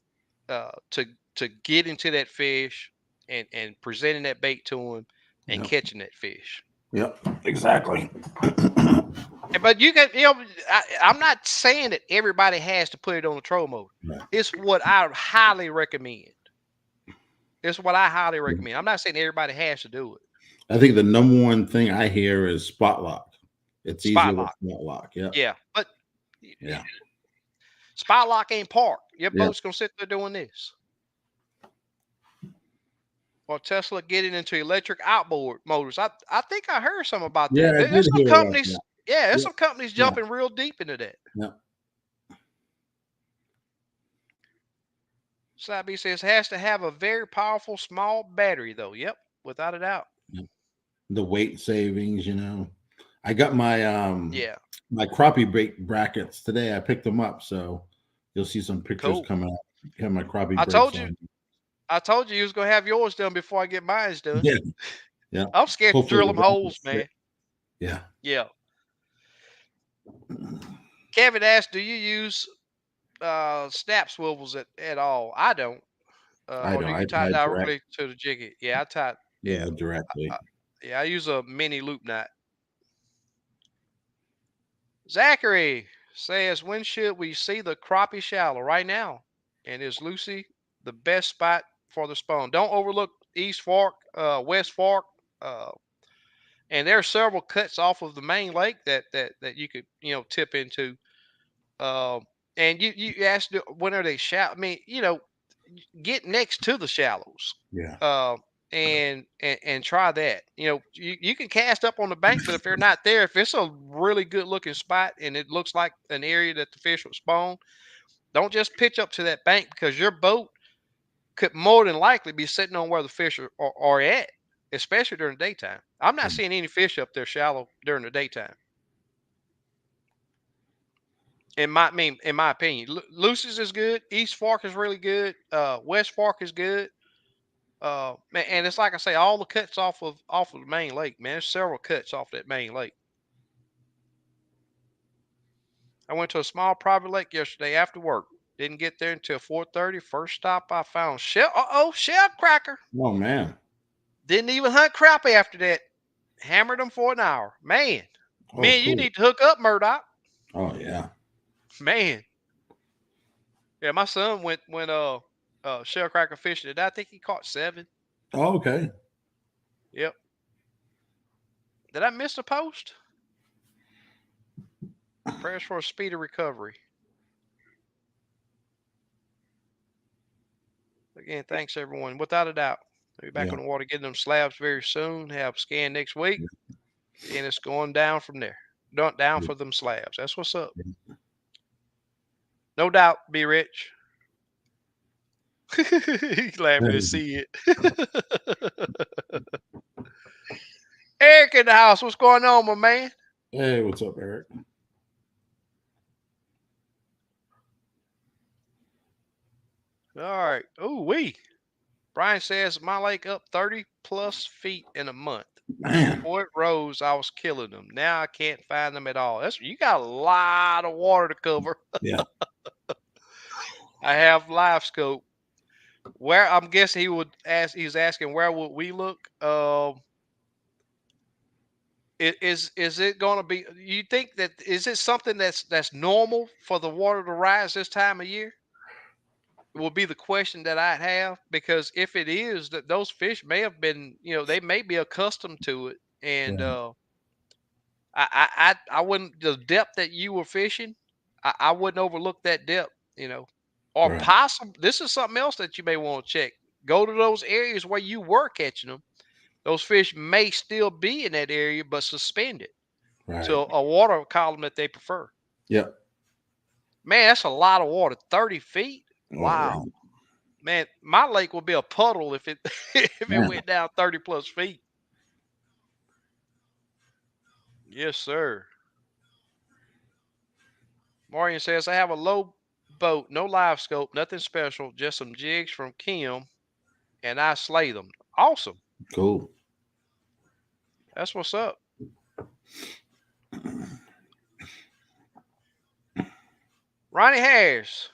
to get into that fish and presenting that bait to him and Yeah. catching that fish. Yep. Exactly. But you can, I'm not saying that everybody has to put it on the troll motor. Right. It's what I highly recommend. It's what I highly recommend. I'm not saying everybody has to do it. I think the number one thing I hear is spot lock. It's Spot easier with lock. spot lock. Yep. Yeah. But Yeah. spot lock ain't parked. Your Yep. boat's gonna sit there doing this. Or Tesla getting into electric outboard motors. I think I heard something about Yeah, that. I There's did some hear about companies, that. yeah, there's Yep. some companies Yeah. jumping real deep into that. Yep. Sabi says has to have a very powerful small battery though. Yep, without a doubt. Yep. The weight savings, you know. I got Yeah, my crappie brackets today. I picked them up, so you'll see some pictures cool. coming up. Have my crappie I brakes told you, on. I told you was gonna have yours done before I get mine done. Yeah. Yeah. I'm scared to Hopefully drill the them holes, brackets fit. man. Yeah. Yeah. Kevin asked, "Do you use snap swivels at all?" I don't. I Or don't. do you I tie it tied direct. directly to the jiggy? Yeah, I tie. Yeah, Yeah, directly. I, yeah. I use a mini loop knot. Zachary says, "When should we see the crappie shallow?" Right now. And is Lucy the best spot for the spawn? Don't overlook East Fork, West Fork, uh, and there are several cuts off of the main lake that you could tip into. Um, and you asked when are they shallow? I mean, get next to the shallows. Yeah. Uh, and try that. You can cast up on the bank, but if they're not there, if it's a really good looking spot and it looks like an area that the fish would spawn, don't just pitch up to that bank because your boat could more than likely be sitting on where the fish are at, especially during the daytime. I'm not seeing any fish up there shallow during the daytime. In my opinion, Lucy's is good. East Fork is really good. West Fork is good. And it's like I say, all the cuts off of the main lake, man. There's several cuts off that main lake. I went to a small private lake yesterday after work. Didn't get there until 4:30. First stop I found shell cracker. Oh man. Didn't even hunt crappie after that. Hammered them for an hour. Man, Oh, you cool. need to hook up, Murdoch. Oh yeah. Man, yeah, my son went shell cracker fishing today. I think he caught 7. Oh, okay. Yep. Did I miss a post? Prayers for a speedy recovery. Again, thanks everyone. Without a doubt, I'll be back Yeah. on the water getting them slabs very soon. Have scan next week, and it's going down from there. Down Yeah. for them slabs. That's what's up. No doubt. Be rich. He's laughing to see it. Eric in the house. What's going on, my man? Hey, what's up, Eric? All right. Ooh wee. Brian says my lake up 30 plus feet in a month. Man. Before it rose, I was killing them. Now I can't find them at all. You got a lot of water to cover. Yeah. I have live scope. Where I'm guessing he's asking where would we look? Is it going to be? You think that is it something that's normal for the water to rise this time of year? Will be the question that I'd have because if it is that those fish may have been, they may be accustomed to it, and Yeah. I wouldn't the depth that you were fishing, I wouldn't overlook that depth, or Right. possible. This is something else that you may want to check. Go to those areas where you were catching them. Those fish may still be in that area, but suspended Right. to a water column that they prefer. Yep. Man, that's a lot of water. 30 feet. Oh yeah. Wow. Man, my lake would be a puddle if it if it Yeah. went down 30 plus feet. Yes, sir. Marion says, I have a low boat, no live scope, nothing special, just some jigs from Kim, and I slay them. Awesome. Cool. That's what's up. Ronnie Harris,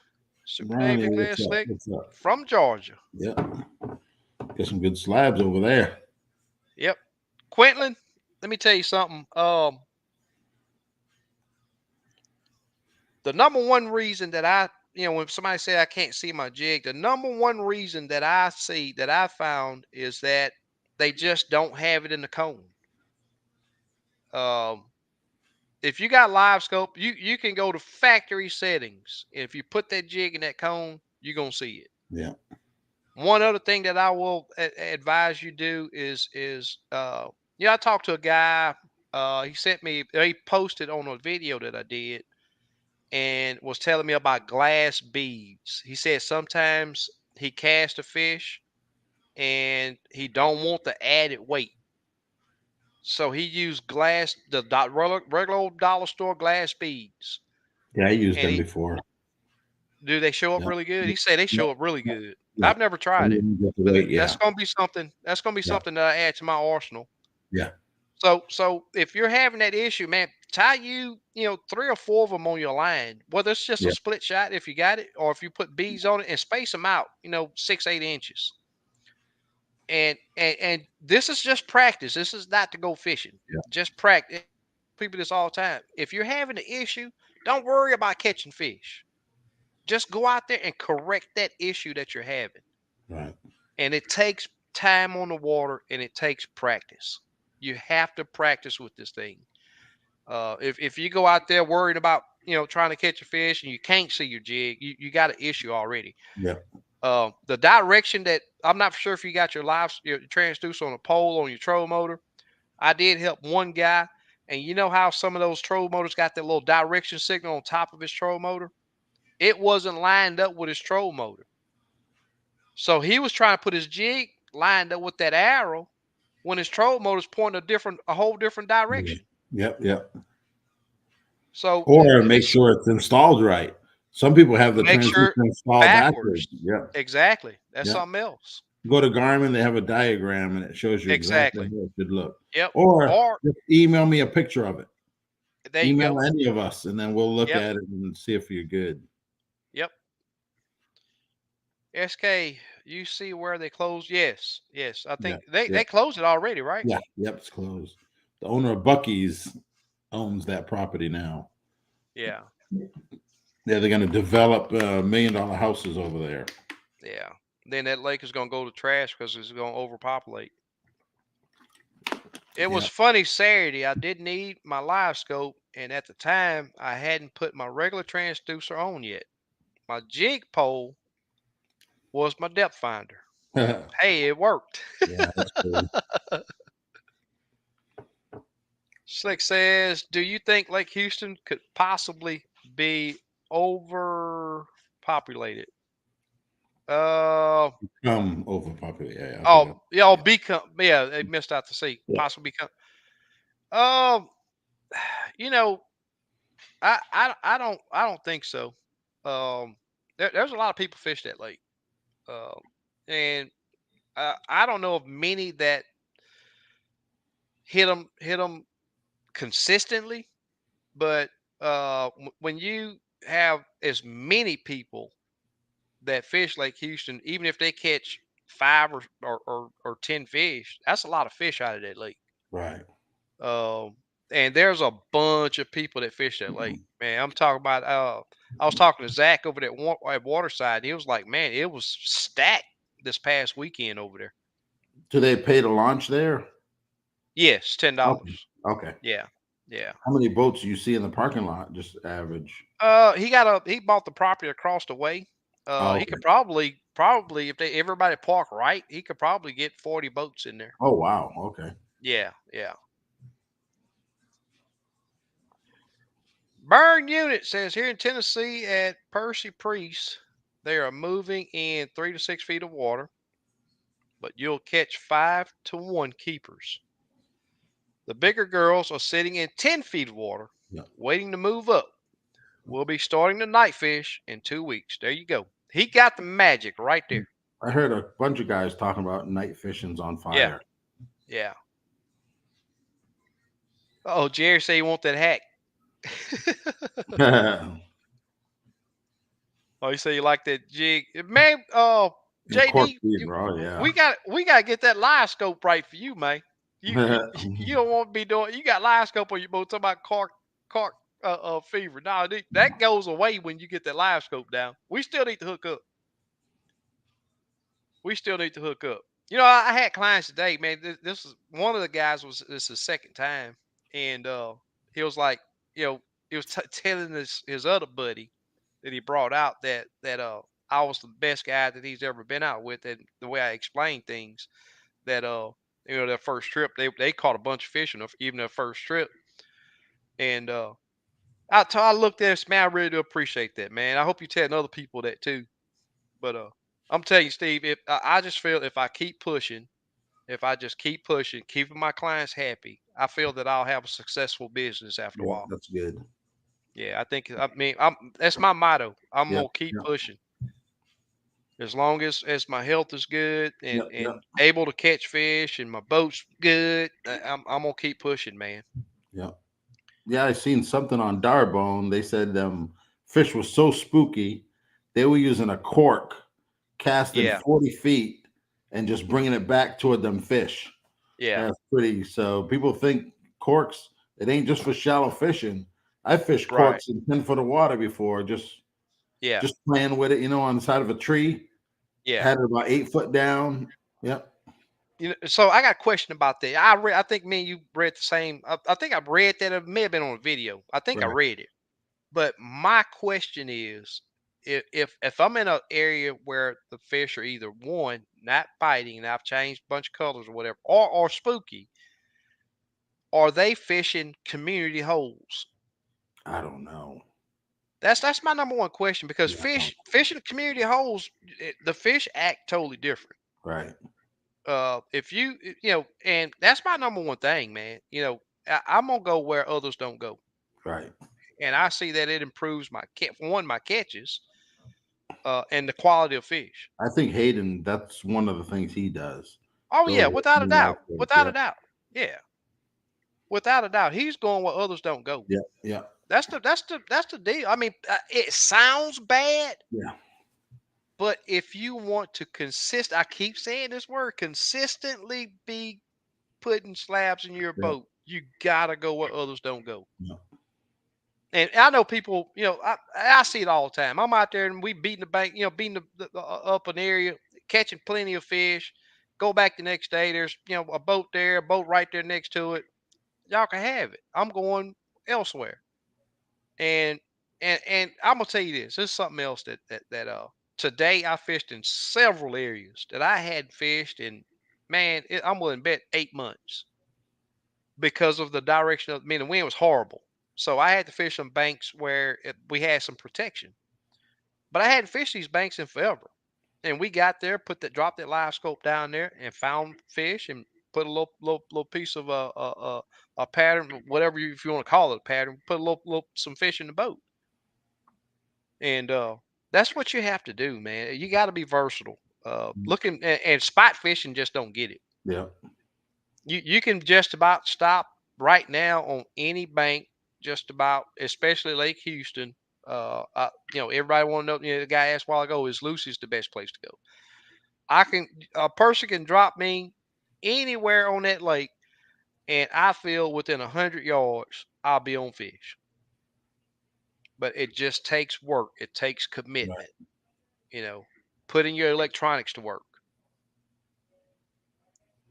Super Ronnie, Navy what's Glass up? Slick What's up? from Georgia. Yep. Got some good slabs over there. Yep. Quinlan, let me tell you something. The number one reason that when somebody say I can't see my jig, the number one reason that I see that I found is that they just don't have it in the cone. Um, if you got live scope, you can go to factory settings. If you put that jig in that cone, you're gonna see it. Yeah. One other thing that I will advise you do I talked to a guy. He posted on a video that I did and was telling me about glass beads. He said sometimes he casts a fish and he don't want the added weight. So he used regular old dollar store glass beads. Yeah, I used And them he before. do they show up Yeah. really good? He said they Yeah. show up really good. Yeah. I've never I tried it, didn't get the but weight. that's Yeah. gonna be something. That's gonna be Yeah. something that I add to my arsenal. Yeah. So if you're having that issue, man, tie three or four of them on your line. Whether it's just a Yeah. split shot if you got it, or if you put beads on it and space them out, 6, 8 inches. And this is just practice. This is not to go fishing. Yeah. Just practice. People this all the time. If you're having an issue, don't worry about catching fish. Just go out there and correct that issue that you're having. Right. And it takes time on the water and it takes practice. You have to practice with this thing. If you go out there worried about trying to catch a fish and you can't see your jig, you got an issue already. Yeah. The direction that I'm not sure if you got your transducer on a pole on your troll motor. I did help one guy, and you know how some of those troll motors got that little direction signal on top of his troll motor? It wasn't lined up with his troll motor. So he was trying to put his jig lined up with that arrow when his troll motor's pointing a whole different Yeah. direction. Yep. Yep. So Or make sure it's installed right. Some people have the make transmission sure installed backwards. backwards. Yeah. Exactly. That's Yeah. something else. Go to Garmin, they have a diagram and it shows you exactly Exactly. how it should look. Yep. Or Or just email me a picture of it. there you Email go. any of us and then we'll look Yep. at it and see if you're good. Yep. SK, you see where they closed? Yes. Yes. I Yeah. think they Yeah. they closed it already, right? Yeah. Yep. It's closed. The owner of Bucky's owns that property now. Yeah. Yeah, they're going to develop $1 million houses over there. Yeah. Then that lake is going to go to trash because it's going to overpopulate. It was Yeah. funny Saturday. I didn't need my live scope, and at the time, I hadn't put my regular transducer on yet. My jig pole was my depth finder. Yeah, Hey, it worked. that's cool. Slick says, "Do you think Lake Houston could possibly be overpopulated?" Uh Overpopulated. Yeah, I think that's, yeah, they missed out the C. yeah. Possibly become. Um, you know, I don't think so. There's a lot of people fish that lake, and I don't know of many that hit them consistently. But when you have as many people that fish Lake Houston, even if they catch five or 10 fish, that's a lot of fish out of that lake. Right. Um, and there's a bunch of people that fish that lake. Mhm. Man, I'm talking about. I was talking to Zach over there at Waterside. He was like, "Man, it was stacked this past weekend over there." Do they pay to launch there? Yes, Okay. $10. Okay. Yeah, yeah. How many boats do you see in the parking lot? Just average. He bought the property across the way. Oh, He okay. could probably if everybody park right, he could probably get 40 boats in there. Oh, wow. Okay. Yeah, yeah. Burn Unit says here in Tennessee at Percy Priest, they are moving in 3 to 6 feet of water, but you'll catch 5-to-1 keepers. The bigger girls are sitting in 10 feet of water, Yeah. waiting to move up. We'll be starting the night fish in 2 weeks. There you go. He got the magic right there. I heard a bunch of guys talking about night fishing's on Yeah, fire. yeah. Oh, Jerry say you want that hack. And Oh, you say you like that jig, man? Oh, cork JD, fever. Oh, yeah. we got to get that live scope right for you, man. You don't want to be doing. You got live scope on your boat. Talking about carp fever. No, that goes away when you get that live scope down. We still need to hook up. We still need to hook up. I had clients today, man. This is one of the guys was this is second time, and he was like, you know, he was telling his other buddy that he brought out that I was the best guy that he's ever been out with, and the way I explained things that their first trip they caught a bunch of fish on even their first trip, and I looked at him, man, I really do appreciate that, man. I hope you telling other people that too. But I'm telling you, Steve, if I just feel if I keep pushing, if I just keep pushing, keeping my clients happy, I feel that I'll have a successful business after a Yeah, while. that's good. Yeah, that's my motto. I'm Yeah, gonna keep yeah, pushing as long as my health is good yeah, yeah, and able to catch fish and my boat's good. I'm gonna keep pushing, man. yeah. Yeah, I seen something on Darbone. They said fish was so spooky, they were using a cork casting Yeah, 40 feet and just bringing it back toward them fish. yeah, That's pretty. So people think corks, it ain't just for shallow fishing. I fished right. corks in 10 foot of water before, Yeah, just playing with it, on the side of a tree. yeah. Had it about 8 foot down. Yep. So I got a question about that. I think me and you read the same. I think I read that. It may have been on a video. I think I Right. read it. But my question is, if I'm in an area where the fish are either one not biting, and I've changed a bunch of colors or whatever, or spooky, are they fishing community holes? I don't know. That's my number one question because Yeah, I don't- fishing community holes, the fish act totally different. right. If and that's my number one thing, man. I'm gonna go where others don't go, Right. and I see that it improves my catches, and the quality of fish. I think Hayden, that's one of the things he does. Oh Go yeah, to without a the live doubt, coach. without Yeah. a doubt, yeah, without a doubt, he's going where others don't go. Yeah. Yeah. That's the deal. I mean, it sounds bad, Yeah. but if you want to I keep saying this word, consistently be putting slabs in your Yeah. boat, you gotta go where others don't go. Yeah. And I know people, I see it all the time. I'm out there and we beating the bank, beating up an area, catching plenty of fish. Go back the next day. There's a boat there, a boat right there next to it. Y'all can have it. I'm going elsewhere. And and I'm gonna tell you this. This is something else that today I fished in several areas that I had fished in. Man, I'm willing to bet 8 months because of the direction of. I mean, the wind was horrible, so I had to fish some banks where we had some protection. But I hadn't fished these banks in forever, and we got there, dropped that live scope down there, and found fish, and put a little piece of a pattern, whatever if you want to call it a pattern. Put a little some fish in the boat, and that's what you have to do, man. You got to be versatile. Looking and spot fishing just don't get it. Yeah. You can just about stop right now on any bank, just about, especially Lake Houston. Everybody want to know. The guy asked a while ago, is Lucy's the best place to go? A person can drop me anywhere on that lake, and I feel within 100 yards, I'll be on fish. But it just takes work. It takes Right. commitment. You know, putting your electronics to work.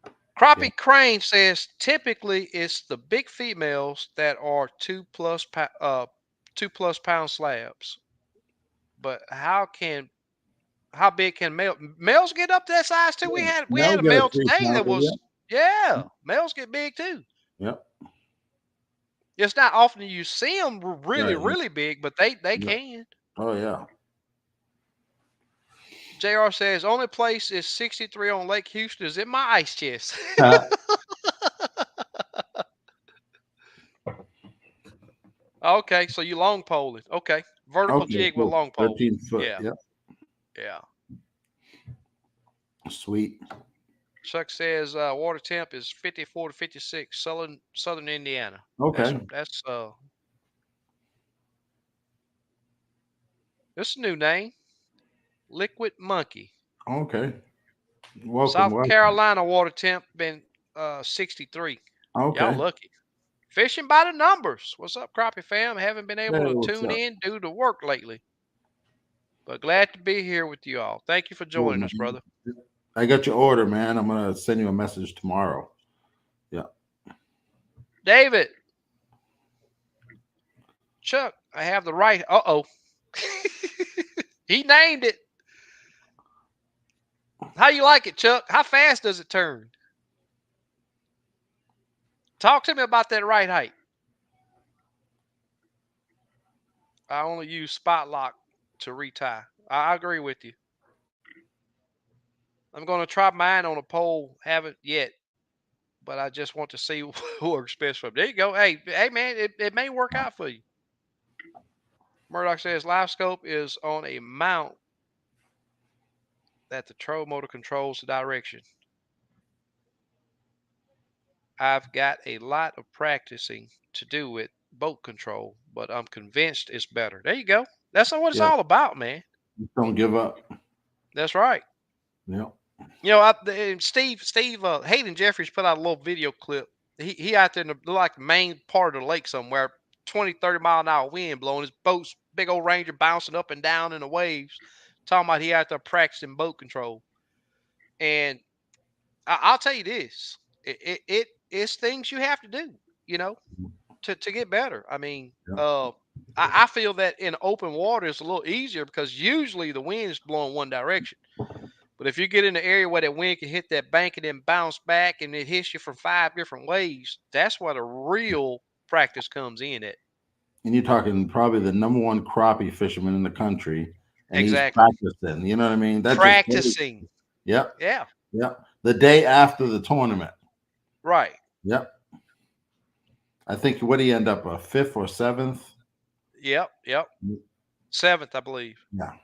Yeah. Crappie Crane says typically it's the big females that are 2+ pound slabs. But how big can males get up to that size too? We Yeah. had we Now had we a got a male three today that pounder. Yeah. was, yeah, males get big too. Yeah. It's not often you see them really Right. really big, but they Yeah. can. Oh yeah. JR says only place is 63 on Lake Houston is in my ice chest. Okay, so you long poling. Okay. Vertical Okay. jig with a Cool. long pole. 13 foot. Yeah, Yeah. yeah. Sweet. Chuck says water temp is 54 to 56, southern Indiana. That's Okay. that's that's a new name. Liquid Monkey. Okay. Welcome. South Welcome. Carolina water temp been 63. Y'all Okay. lucky. Fishing by the numbers. What's up, Crappie fam? Haven't been Hey, able to what's tune up? in due to work lately, but glad to be here with you all. Thank you for Cool, joining us, man. brother. I got your order, man. I'm gonna send you a message tomorrow. Yeah. David, Chuck, I have the right. Uh oh. He named it. How you like it, Chuck? How fast does it turn? Talk to me about that right height. I only use spot lock to retie. I agree with you. I'm going to try mine on a pole. Haven't yet, but I just want to see what works best for me. There you go. Hey, man, it may work out for you. Murdoch says live scope is on a mount that the troll motor controls the direction. I've got a lot of practicing to do with boat control, but I'm convinced it's better. There you go. That's what it's Yeah. all about, man. Just don't give up. That's right. Yeah. You know, Steve Hayden Jeffries put out a little video clip. He out there in the like main part of the lake somewhere, 20, 30 mile an hour wind blowing. His boat's big old Ranger bouncing up and down in the waves. Talking about he out there practicing boat control. And I'll tell you this, it's things you have to do, you know, to get better. I mean, Yeah. I feel that in open water it's a little easier because usually the wind is blowing one direction. But if you get in the area where that wind can hit that bank and then bounce back and it hits you from 5 different ways, that's where the real practice comes in at. And you're talking probably the number one crappie fisherman in the country, and he's Exactly. practicing. You know what I mean? That just Practicing. yep, Yeah. yep. The day after the tournament. Right. Yep. I think what he end up a fifth or seventh. Yep. Yep. Seventh, I believe. Yeah.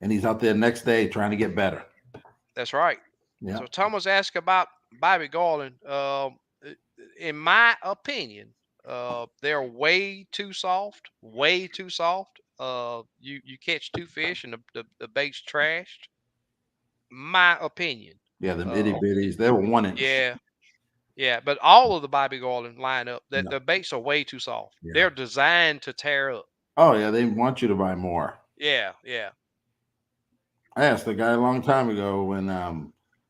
And he's out there next day trying to get better. That's right. Yeah. So Thomas asked about Bobby Garland. In my opinion, they're way too soft. Way too soft. You catch two fish and the bait's trashed. My opinion. Yeah, them itty Uh, bitties. They were 1 inch. yeah, yeah. But all of the Bobby Garland lineup, that Yeah. the baits are way too soft. Yeah. They're designed to tear up. Oh yeah, they want you to buy more. Yeah, yeah. I asked the guy a long time ago when I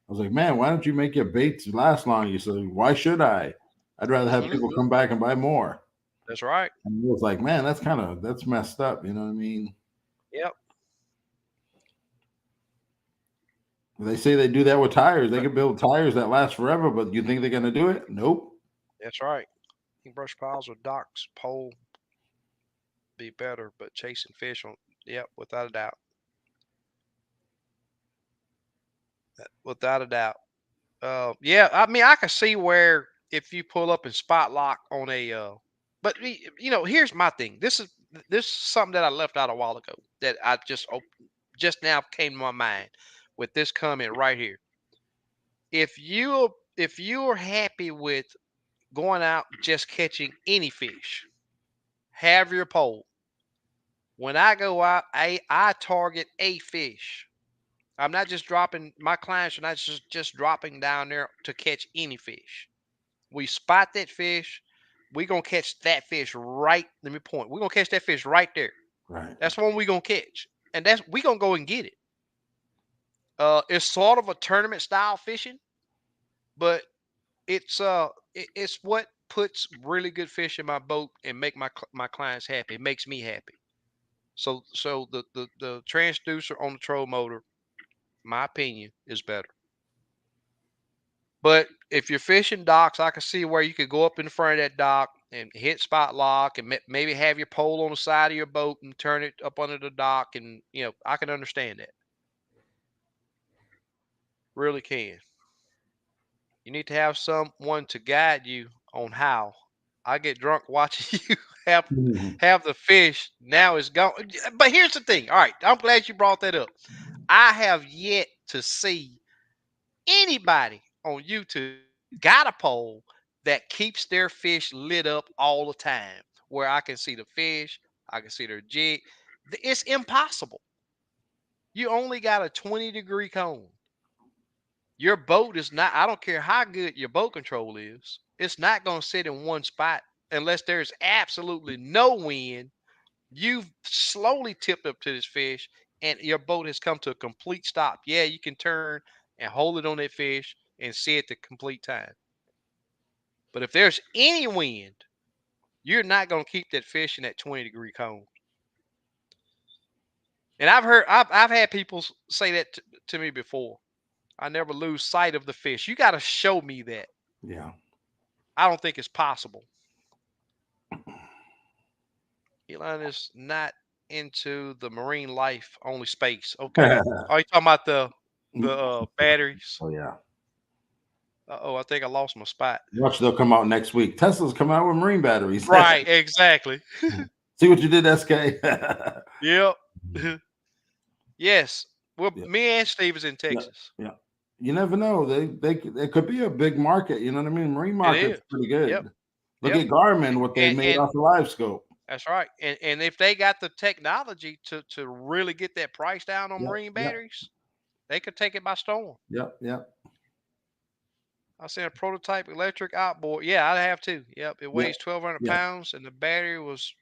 was like, man, why don't you make your baits last long? He said, why should I? I'd rather have Hmm. people come back and buy more. That's right. And he was like, man, that's messed up. You know what I mean? Yep. They say they do that with tires. They But can build tires that last forever, but you think they're gonna do it? Nope. that's right. Brush piles with docks, pole be better, but chasing fish on. Yep, without a doubt. Without a doubt. Yeah, I mean, I can see where if you pull up and spot lock on a, but here's my thing. This is something that I left out a while ago that I just now came to my mind with this comment right here. If you're happy with going out just catching any fish, have your pole. When I go out, I target a fish. I'm not just dropping my clients are not just dropping down there to catch any fish. We spot that fish, we gonna catch that fish right. Let me point. We're gonna catch that fish right there. Right. That's the one we gonna catch. And that's we gonna go and get it. It's sort of a tournament style fishing, but it's what puts really good fish in my boat and make my clients happy. It makes me happy. So the transducer on the troll motor, my opinion, is better. But if you're fishing docks, I can see where you could go up in front of that dock and hit spot lock and maybe have your pole on the side of your boat and turn it up under the dock. And, I can understand that. Really can. You need to have someone to guide you on how. I get drunk watching you have Mhm. have the fish. Now it's gone. But here's the thing. All right, I'm glad you brought that up. I have yet to see anybody on YouTube got a pole that keeps their fish lit up all the time, where I can see the fish, I can see their jig. It's impossible. You only got a 20-degree cone. Your boat is not, I don't care how good your boat control is, it's not going to sit in one spot unless there's absolutely no wind. You've slowly tipped up to this fish and your boat has come to a complete stop. Yeah, you can turn and hold it on that fish and see it the complete time. But if there's any wind, you're not going to keep that fish in that 20-degree cone. And I've had people say that to me before. I never lose sight of the fish. You got to show me that. Yeah. I don't think it's possible. Elon is not into the marine life, only space. Okay. Are you talking about the batteries? Oh yeah. Oh, I think I lost my spot. Watch, they'll come out next week. Tesla's coming out with marine batteries. Right, exactly. See what you did, SK? Yep. Yes. Well, Yeah. me and Steve is in Yeah. Texas. Yeah. You never know. They could be a big market. You know what I mean? Marine It market's is. pretty good. Yep. Look Yep. at Garmin, what they made And off the live scope. that's right. And if they got the technology to really get that price down on Yep. marine Yep. batteries, they could take it by storm. Yep. Yep. I seen a prototype electric outboard. Yeah, I have too. Yep, it Yep. weighs 1,200 Yep. pounds, and the battery was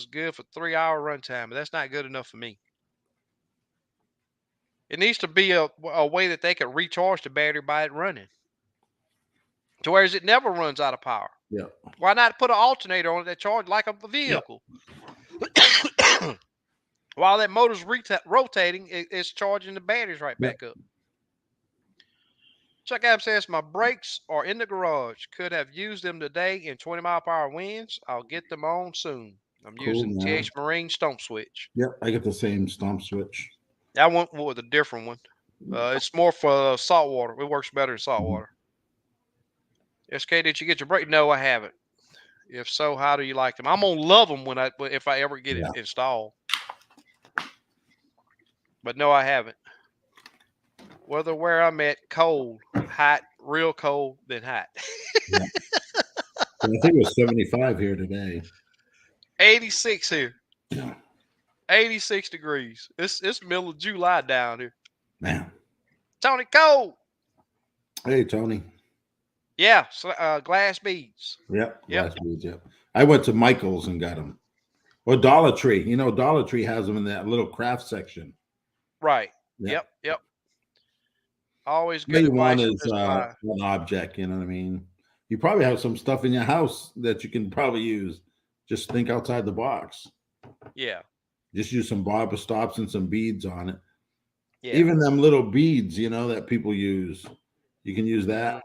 good for 3-hour runtime. But that's not good enough for me. It needs to be a way that they could recharge the battery by it running, to whereas it never runs out of power. Yep. Why not put an alternator on it that charges like a Yep. vehicle? While that motor's rotating, it's charging the batteries right Yep. back up. Chuck Adams says, my brakes are in the garage. Could have used them today in 20-mile-per-hour winds. I'll get them on soon. I'm Cool, using man. TH Marine Stomp Switch. Yep. I get the same stomp switch. I went with a different one. It's more for salt water. It works better in salt water. SK, did you get your brake? No, I haven't. If so, how do you like them? I'm gonna love them if I ever get it installed. But no, I haven't. Whether where I'm at, cold, hot, real cold, then hot. Yeah. I think it was 75 here today. 86 here. Yeah. 86 degrees. It's middle of July down here. Man. Tony Cole. Hey, Tony. Yeah, glass beads. Yep. Glass beads. Yep. I went to Michael's and got them. Or Dollar Tree. You know, Dollar Tree has them in that little craft section. Right. Yeah. Yep. Always good Maybe advice. one is an object, you know what I mean? You probably have some stuff in your house that you can probably use. Just think outside the box. Yeah. Just use some barber stops and some beads on it. Yeah. Even them little beads, you know, that people use. You can use that.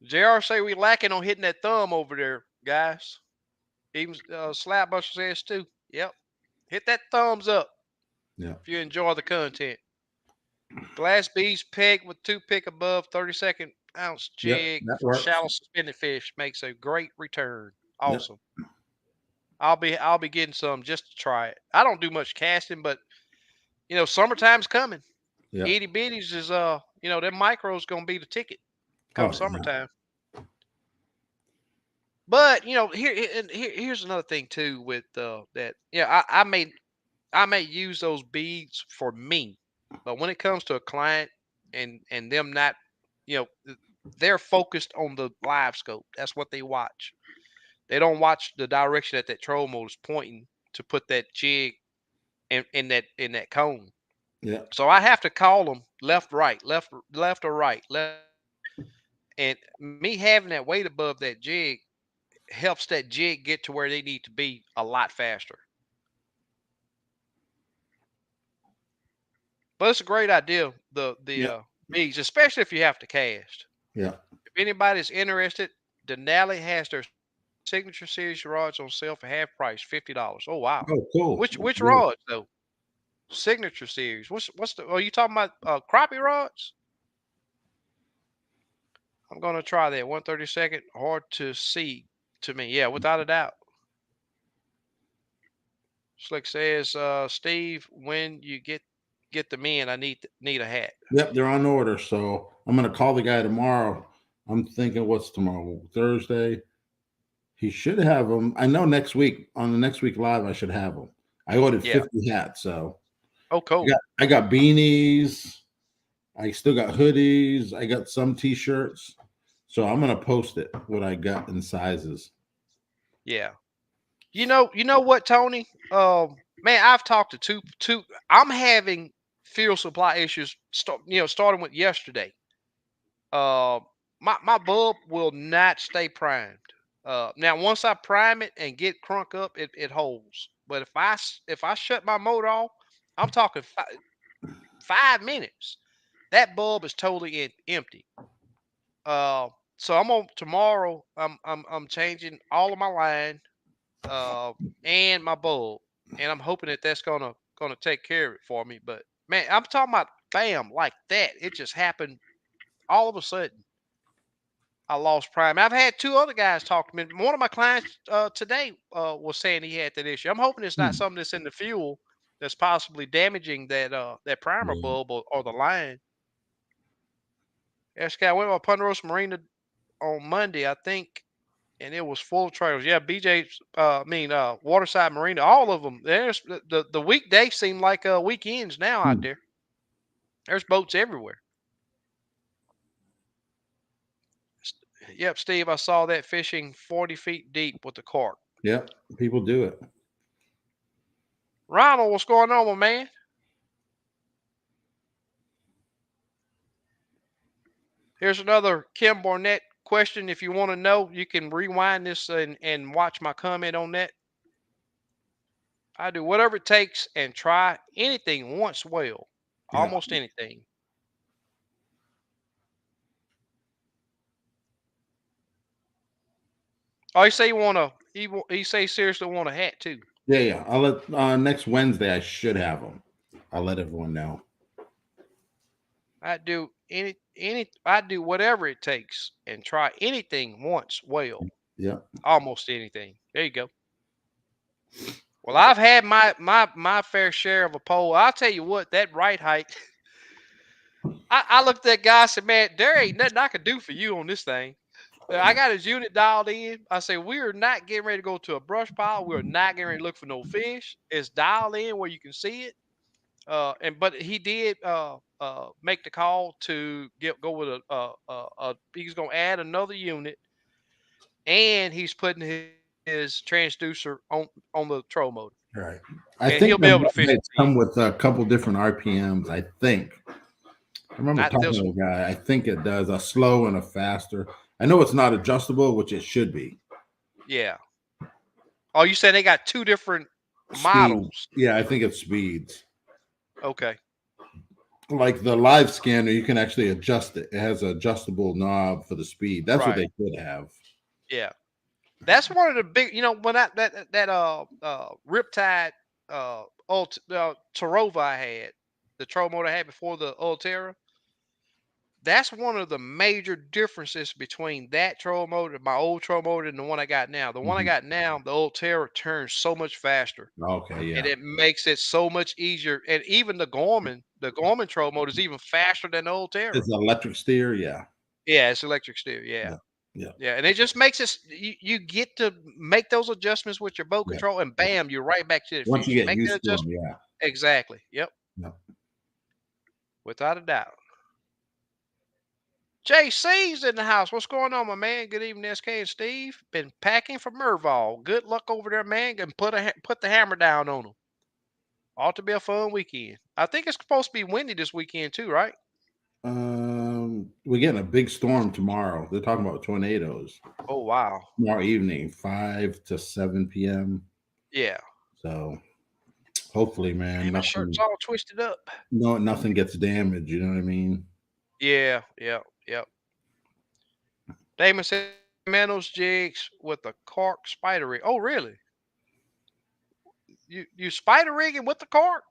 JR say we lacking on hitting that thumb over there, guys. Even Slapbuster says too. Yep. Hit that thumbs up. Yeah. If you enjoy the content. Glass beads pegged with toothpick above 32nd ounce jig for shallow suspended fish makes a great return. Awesome. Yep. I'll be getting some just to try it. I don't do much casting, but you know, summertime's coming. Yeah. Itty bitties is you know, them micros gonna be the ticket come summertime. Yeah. But you know, here's another thing too with that. Yeah, I may use those beads for me, but when it comes to a client and them not, you know, they're focused on the live scope. That's what they watch. They don't watch the direction that troll motor is pointing to put that jig in that cone. Yeah. So I have to call them left, right, left or right, left. And me having that weight above that jig helps that jig get to where they need to be a lot faster. But it's a great idea, the beads, especially if you have to cast. Yeah. If anybody's interested, Denali has their signature series rods on sale for half price, $50. Oh wow! Oh, cool. Which rods though? Signature series. What's the? Are you talking about crappie rods? I'm gonna try that. 1/32. Hard to see to me. Yeah, without a doubt. Slick says, Steve, when you get them in, I need a hat. Yep, they're on order. So I'm gonna call the guy tomorrow. I'm thinking, what's tomorrow? Thursday. He should have them. I know next week on the next week live, I should have them. I ordered 50 hats. So cool. I got beanies. I still got hoodies. I got some t-shirts. So I'm gonna post it what I got in sizes. Yeah. You know what, Tony? Man, I've talked to two. I'm having fuel supply issues. Starting with yesterday. Uh, my bulb will not stay primed. Now once I prime it and get crunk up, it holds. But if I shut my motor off, I'm talking 5 minutes. That bulb is totally empty. Uh, so I'm on tomorrow. I'm changing all of my line uh, and my bulb, and I'm hoping that that's gonna take care of it for me. But man, I'm talking about bam like that. It just happened all of a sudden. I lost prime. I've had two other guys talk to me. One of my clients today was saying he had that issue. I'm hoping it's not Hmm. something that's in the fuel that's possibly damaging that primer Yeah. bulb or the line. Yeah, Scott, I went to Ponderosa Marina on Monday, I think, and it was full of trailers. Yeah, BJ's, Waterside Marina, all of them. There's the weekdays seem like weekends now out Hmm. there. There's boats everywhere. Yep, Steve, I saw that fishing 40 feet deep with the cart. Yep. People do it. Ronald, what's going on, my man? Here's another Kim Barnett question. If you want to know, you can rewind this and watch my comment on that. I do whatever it takes and try anything once well. Yeah. Almost anything. Oh, he say he want to. He say he seriously want a hat too. Yeah. Yeah. I'll let next Wednesday. I should have them. I'll let everyone know. I do any. I do whatever it takes and try anything once well. Yeah. Almost anything. There you go. Well, I've had my fair share of a pole. I'll tell you what, that right height. I looked at that guy. I said, "Man, there ain't nothing I can do for you on this thing." I got his unit dialed in. I said, "We are not getting ready to go to a brush pile. We are not getting ready to look for no fish. It's dialed in where you can see it." But he did make the call to go with he's gonna add another unit, and he's putting his transducer on the troll motor, All right. I and think he'll the be able to fish Muskites it come again. with a couple different RPMs. I think. I remember Not talking this to one. a guy. I think it does a slow and a faster. I know it's not adjustable, which it should be. Yeah. Oh, you said they got two different Speed. models. Yeah, I think it's speeds. Okay. Like the live scanner, you can actually adjust it. It has an adjustable knob for the speed. That's what Right. they could have. Yeah. That's one of the big. When that Riptide Tarova I had, the troll motor I had before the Ultera. That's one of the major differences between that troll motor, my old troll motor, and the one I got now. The one I Mhm. got now, the Ultera turns so much faster, Okay, and yeah. it makes it so much easier. And even the Gorman troll motor is even faster than the Ultera. It's an electric steer. Yeah, Yeah, it's electric steer. Yeah. yeah, yeah, Yeah, and it just makes it you get to make those adjustments with your boat yeah. control, and bam, you're right back to the Once you fishing. get Make that used to them, adjustment. yeah, Exactly. Yep. yeah. Without a doubt. JC's in the house. What's going on, my man? Good evening, SK and Steve. Been packing for Merval. Good luck over there, man. And put the hammer down on them. Ought to be a fun weekend. I think it's supposed to be windy this weekend too, right? We're getting a big storm tomorrow. They're talking about tornadoes Oh wow. tomorrow evening, 5 to 7 p.m. Yeah. So hopefully, man, Damn, my shirt's nothing, all twisted up. no, nothing gets damaged. You know what I mean? Yeah. Yeah. Yep. Damon said Manos jigs with a cork spider rig. Oh, really? You spider rigging with the cork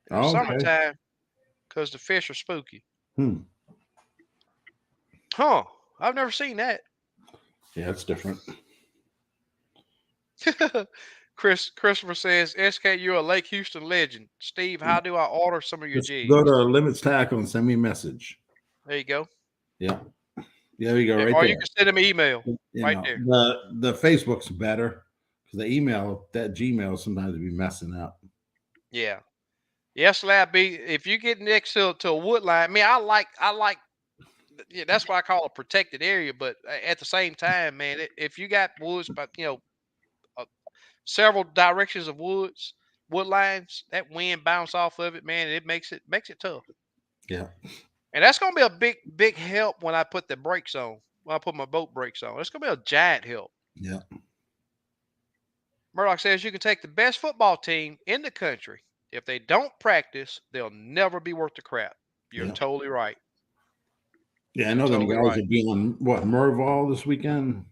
in the Oh, okay. summertime because the fish are spooky. Hmm. Huh? I've never seen that. Yeah, it's different. Christopher says, SK, you're a Lake Houston legend. Steve, how do I order some of your Just go jigs? to Limits Tackle and send me a message. There you go. Yeah, there you go, right Or there. you can send him an email You right know, there. the Facebook's better because the email, that Gmail sometimes be messing up. Yeah. Yes, Slab B. If you get next to a wood line, I mean, I like yeah, that's why I call it a protected area. But at the same time, man, if you got woods, but uh, several directions of wood lines, that wind bounce off of it, man, it makes it tough. Yeah. And that's gonna be a big help when I put the brakes on. When I put my boat brakes on, it's gonna be a giant help. Yeah. Murdoch says you can take the best football team in the country. If they don't practice, they'll never be worth the crap. You're Yeah. totally right. Yeah. I You're know them totally guys right. will be on what Merval this weekend.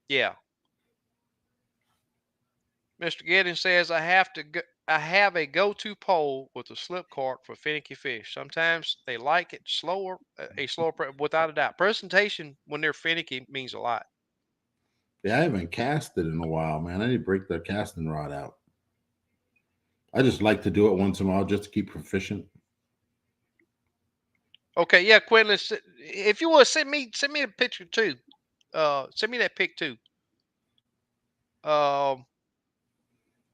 Yeah. Mr. Giddens says I have a go-to pole with a slip cart for finicky fish. Sometimes they like it slower, a slower without a doubt. Presentation when they're finicky means a lot. Yeah, I haven't casted in a while, man. I need to break the casting rod out. I just like to do it once in a while just to keep proficient. Okay, yeah, Quinlan, if you would send me a picture too. Send me that pic too. Um,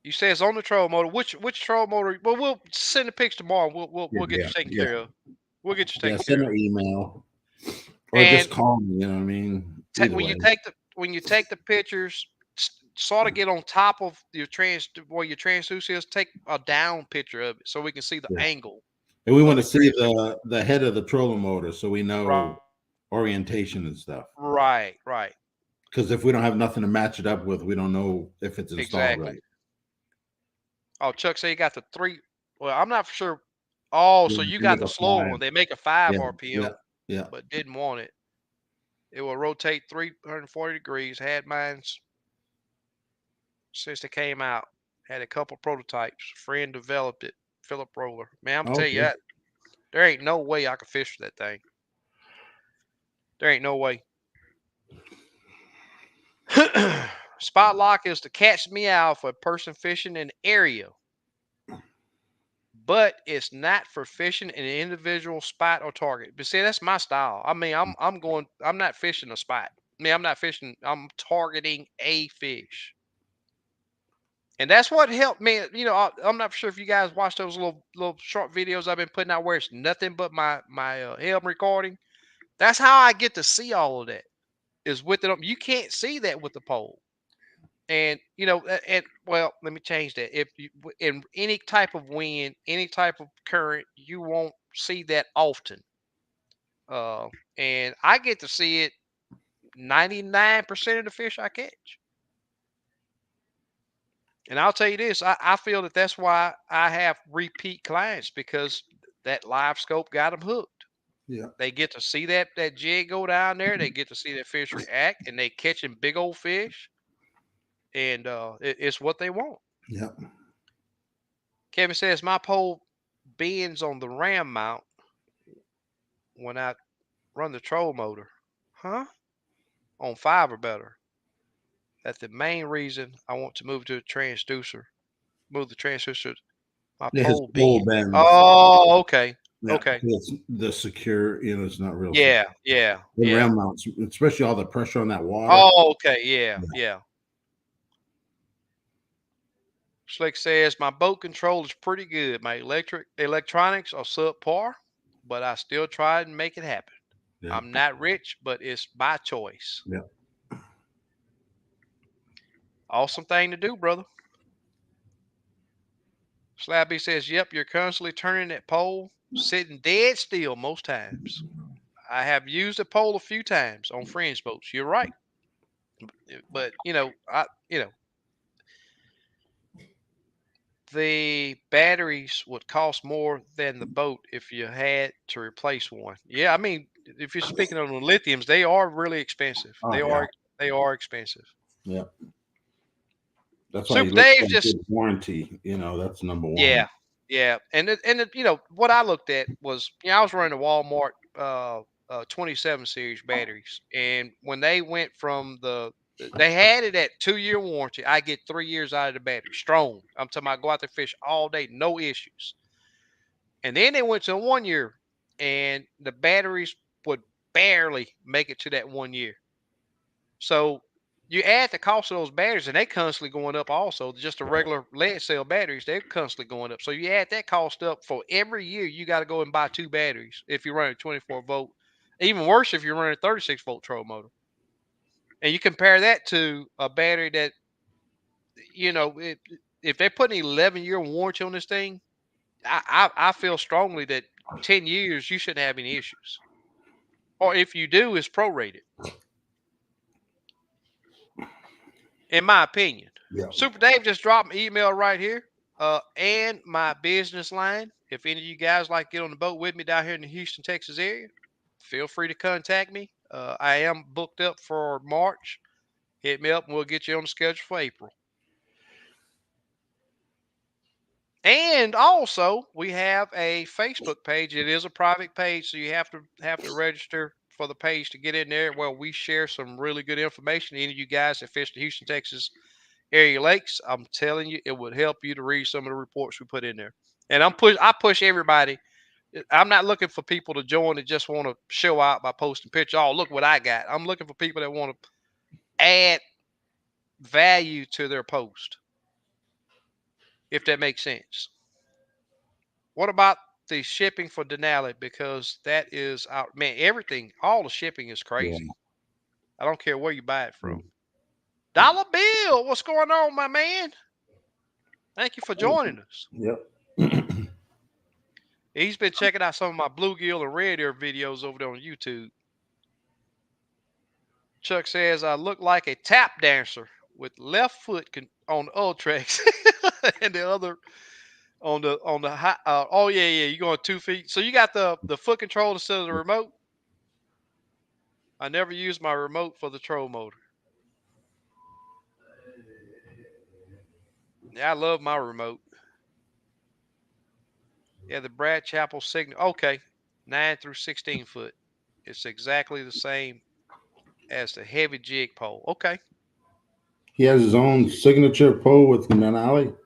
you say it's on the troll motor. Which troll motor? Well, we'll send the pics tomorrow. We'll get Yeah. you taken Yeah. care of. We'll get you Yeah. taken Send care of. an email or just And call me. You know what I mean? Either way. when you take the pictures, sort of get on top of your where your transducer is. Take a down picture of it so we can see the Yeah. angle And we want of to the see transducer. the head of the trolling motor so we Right, know orientation and stuff. right, Because if we don't have nothing to match it up with, we don't know if it's installed exactly. right. Oh, Chuck say you got the three. Well, I'm not for sure. Oh, Yeah, so you you got make the a slower five. one. They make a 5 Yeah, yeah, RPM, yeah. but didn't want it. It will rotate 340 degrees. Had mine since they came out. Had a couple prototypes. Friend developed it. Philip Roller. Man, I'm tell you Okay. that there ain't no way I could fish with that thing. There ain't no way. Spot lock is to catch meow for a person fishing an area, but it's not for fishing an individual spot or target. But see, that's my style. I mean, I'm not fishing a spot. I mean, I'm not fishing. I'm targeting a fish, and that's what helped me. I'm not sure if you guys watch those little short videos I've been putting out where it's nothing but my helm recording. That's how I get to see all of that. Is with it. You can't see that with the pole. And and well, let me change that. If you in any type of wind, any type of current, you won't see that often. Uh, and I get to see it 99% of the fish I catch. And I'll tell you this, I feel that that's why I have repeat clients because that live scope got them hooked. Yeah, They get to see that jig go down there. They get to see that fish react, and they catching big old fish, and it's what they want. yeah, Kevin says my pole bends on the ram mount when I run the troll motor. Huh? On 5 or better. That's the main reason I want to move to a transducer. Move the transducer. My yeah. His pole pole bend. bends. Oh, okay. Yeah, Okay. it's the secure. It's not real secure. Yeah, yeah, The yeah. ram mounts, especially all the pressure on that water. Oh, okay. Yeah, Yeah, yeah. Slick says my boat control is pretty good. My electronics are subpar, but I still try and make it happen. yeah, I'm not rich, but it's by choice. yeah, Awesome thing to do, brother. Slabby says, "Yep, you're constantly turning that pole, sitting dead still most times. I have used a pole a few times on friends' boats. You're right, but the batteries would cost more than the boat if you had to replace one. Yeah, I mean, if you're speaking on the lithiums, they are really expensive. oh They yeah, are expensive. yeah. That's why you Super look Dave's for a just good warranty. That's number one. Yeah, yeah, what I looked at was, I was running a Walmart 27 series batteries, and when they went from they had it at 2-year warranty. I get 3 years out of the battery, strong. I'm talking about go out there fish all day, no issues. And then they went to a 1 year, and the batteries would barely make it to that 1 year. So You add the cost of those batteries, and they constantly going up also. Just the regular lead cell batteries, they're constantly going up. So you add that cost up for every year, you got to go and buy 2 batteries if you're running 24 volt. Even worse if you're running a 36 volt troll motor. And you compare that to a battery that, if they put an 11-year warranty on this thing, I feel strongly that 10 years you shouldn't have any issues. Or if you do, it's prorated, in my opinion. Yeah. Super Dave just dropped an email right here, and my business line. If any of you guys like to get on the boat with me down here in the Houston, Texas area, feel free to contact me. I am booked up for March. Hit me up and we'll get you on the schedule for April. And also, we have a Facebook page. It is a private page, so you have to register for the page to get in there. Well, we share some really good information. Any of you guys that fish the Houston, Texas area lakes, I'm telling you, it would help you to read some of the reports we put in there. And I push everybody. I'm not looking for people to join that just want to show out by posting pictures. Oh, look what I got. I'm looking for people that want to add value to their post, if that makes sense. What about the shipping for Denali? Because that is out, man. Everything, all the shipping is crazy. Yeah. I don't care where you buy it from. Mm. Dollar Bill, what's going on, my man? Thank you for joining us. Yep. He's been checking out some of my bluegill and red ear videos over there on YouTube. Chuck says I look like a tap dancer with left foot on the Ultrex and the other on the high. Oh yeah, you going 2 feet. So you got the foot control instead of the remote. I never used my remote for the troll motor. Yeah, I love my remote. Yeah, the Brad Chapel signal. Okay, 9 through 16 foot. It's exactly the same as the heavy jig pole. Okay. He has his own signature pole with Denali.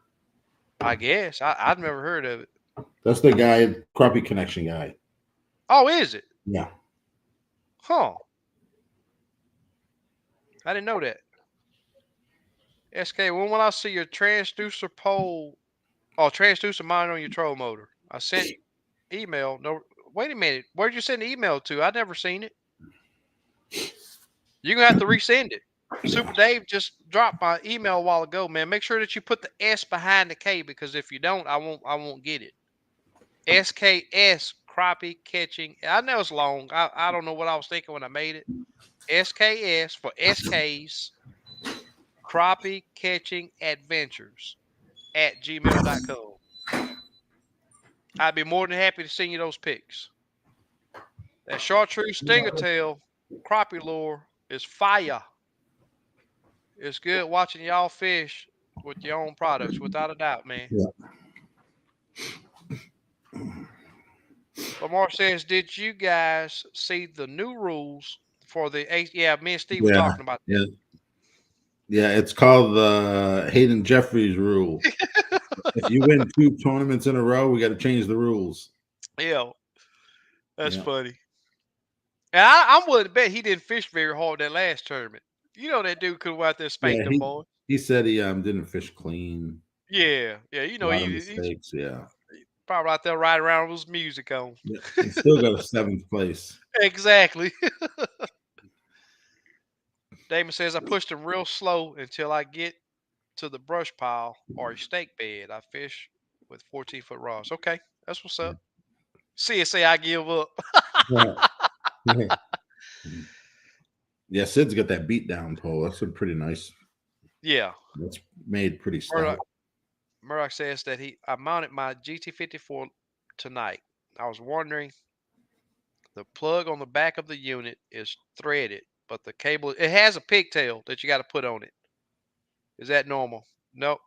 I guess. I've never heard of it. That's the guy, Crappie Connection guy. Oh, is it? Yeah. Huh. I didn't know that. SK, when will I see your transducer pole or transducer monitor on your troll motor? I sent email. No, wait a minute. Where'd you send the email to? I've never seen it. You're gonna have to resend it. Super Dave just dropped my email a while ago, man. Make sure that you put the S behind the K, because if you don't, I won't get it. SKS crappie catching. I know it's long. I don't know what I was thinking when I made it. SKS for SKs crappie catching adventures at gmail.com. I'd be more than happy to send you those pics. That chartreuse stinger tail crappie lure is fire. It's good watching y'all fish with your own products, without a doubt, man. Yeah. Lamar says, did you guys see the new rules for the Yeah, me and Steve were talking about that. Yeah, it's called the Hayden Jeffries rule. If you win 2 tournaments in a row, we got to change the rules. Yeah, that's funny. And I'm willing to bet he didn't fish very hard that last tournament. You know that dude could go out there and spank them boys. He said he didn't fish clean. Yeah. You know, he's probably out there riding around with his music on. Yeah, he still got a 7th place. Exactly. Damon says, I pushed him real slow until I get to the brush pile or a stake bed. I fish with 14-foot rods. Okay, that's what's up. CSA, I give up. Yeah, Sid's got that beat down pole. That's pretty nice. Yeah. That's made pretty stout. Murdoch says that I mounted my GT54 tonight. I was wondering, the plug on the back of the unit is threaded, but the cable, it has a pigtail that you got to put on it. Is that normal? Nope.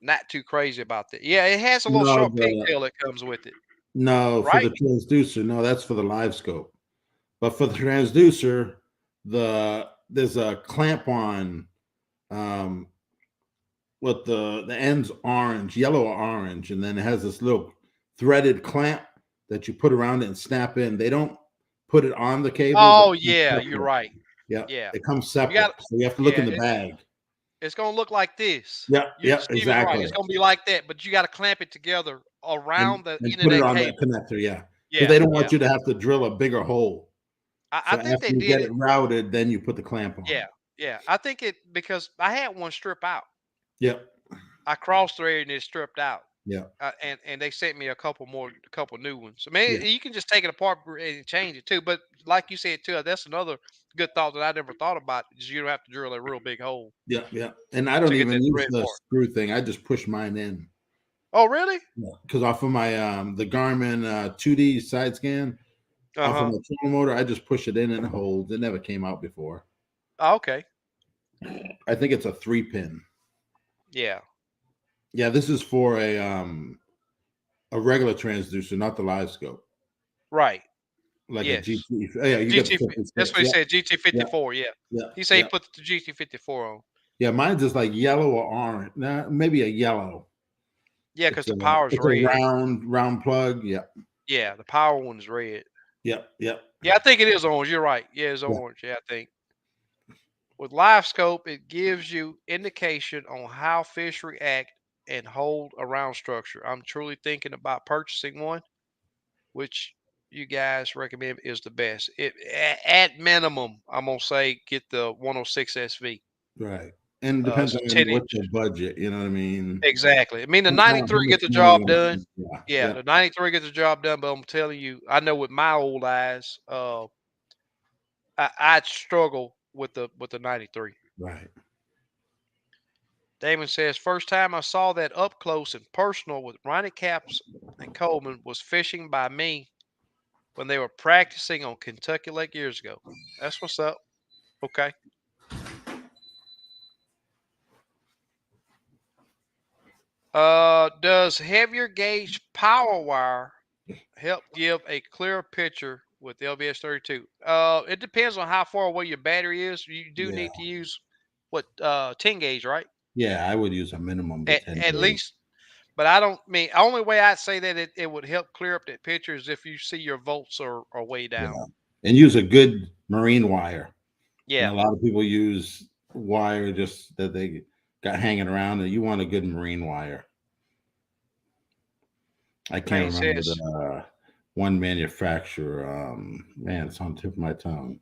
Not too crazy about that. Yeah, it has a little short pigtail that comes with it. No, right? For the transducer. No, that's for the live scope. But for the transducer, there's a clamp on with the ends orange, yellow or orange, and then it has this little threaded clamp that you put around it and snap in. They don't put it on the cable. Oh yeah, you're right. Yeah, Yeah. it comes You got separate, so you have to look in yeah, the bag. it's gonna look like this. Yeah, You yeah, Steve is right. exactly, It's gonna be like that, but you gotta clamp it together around the and end of put it that on that cable. connector, yeah, because Yeah, they don't yeah. want you to have to drill a bigger hole. I So think after they you did get it it. routed, then you put the clamp Yeah, on. yeah. I think it because I had one strip out. Yep, I cross threaded and it stripped out. yep, And they sent me a couple new ones. I mean, yeah, you can just take it apart and change it too. But like you said too, that's another good thought that I never thought about. Is you don't have to drill a real big hole yep, yep, and I to don't get even that use thread the part. screw thing, I just push mine in. Oh, really? Because off of my, the Garmin, 2D side scan, Uh off of huh. my tool motor, I just push it in and it holds. It never came out before. Oh, okay. I think it's a 3 pin. Yeah. Yeah, this is for a regular transducer, not the live scope, Right. like a Yes. GT. Oh, yeah, you got the GT. That's 56. what he Yeah, said. GT yeah, 54. Yeah. yeah, He said he yeah. put the GT 54 on. Yeah, mine's just like yellow or orange. Nah, maybe a yellow. Yeah, because It's a the power's it's a red. round plug. Yeah, Yeah, the power one's red. yeah, yeah, Yeah, I think it is orange. You're right. Yeah, it's yeah. orange. Yeah, I think. With live scope, it gives you indication on how fish react and hold around structure. I'm truly thinking about purchasing one, which you guys recommend is the best. At minimum, I'm gonna say get the 106 SV. Right. And it depends It's a on 10 what's your inch. budget. You know what I mean? Exactly. I mean, the How 93 much get the more you job want to done. spend? Yeah, Yeah, yeah, the 93 gets the job done. But I'm telling you, I know with my old eyes, I'd struggle with the 93. right. Damon says, first time I saw that up close and personal with Ronnie Caps and Coleman was fishing by me when they were practicing on Kentucky Lake years ago. That's what's up. Okay. Does heavier gauge power wire help give a clearer picture with the LVS 32? It depends on how far away your battery is. You do Yeah, need to use what 10 gauge, right? yeah. I would use a minimum to ten At days. least. But I don't mean only way I'd say that it would help clear up that picture is if you see your volts are way down. Yeah, and use a good marine wire. You Yeah. know, a lot of people use wire just that they got hanging around, and you want a good marine wire. I can't Payne remember says, the one manufacturer. Man, it's on the tip of my tongue.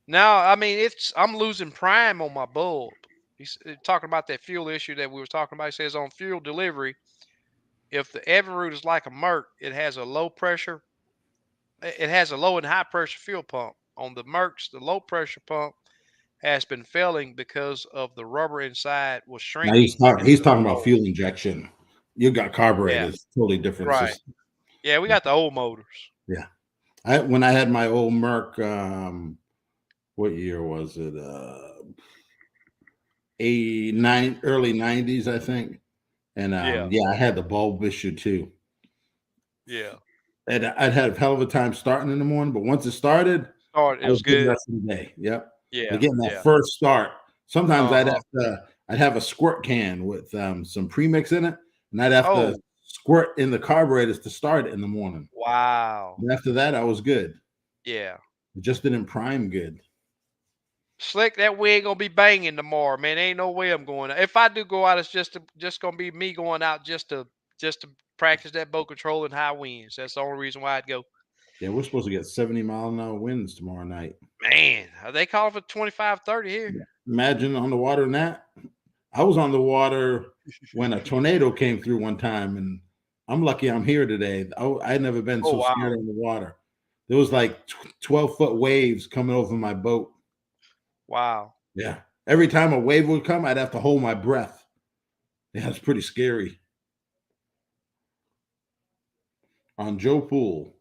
now I mean I'm losing prime on my bulb. He's talking about that fuel issue that we were talking about. He says on fuel delivery, if the Evinrude is like a Merc, it has a low pressure, it has a low and high pressure fuel pump. On the Mercs, the low pressure pump has been failing because of the rubber inside was Now shrinking he's into the talking about hole. fuel injection. You got Yeah, carburetors, totally different right. system. Yeah, we Yeah, got the old motors. yeah. I when I had my old Merc, what year was it? 89, early 90s, I think. And Yeah, yeah, I had the bulb issue too. yeah. And I'd had a hell of a time starting in the morning, but once it started, Start I it was was good the good. rest of the day. Yep. But Yeah, getting that yeah. first start, sometimes Uh-huh. I'd have a squirt can with some premix in it, and I'd have to Oh, squirt in the carburetors to start it in the morning. wow. And after that, I was good. Yeah. It just didn't prime good. Slick, that we ain't gonna be banging tomorrow, man. Ain't no way I'm going out. If I do go out, it's just gonna be me going out just to practice that boat control and high winds. That's the only reason why I'd go. Yeah, we're supposed to get 70-mile-an-hour winds tomorrow night. Man, are they calling for 25, 30 here? Yeah. Imagine on the water in that. I was on the water when a tornado came through one time, and I'm lucky I'm here today. I'd never been Oh so scared wow. on the water. There was like 12-foot waves coming over my boat. Wow. Yeah. Every time a wave would come, I'd have to hold my breath. Yeah, it's pretty scary. On Joe Pool.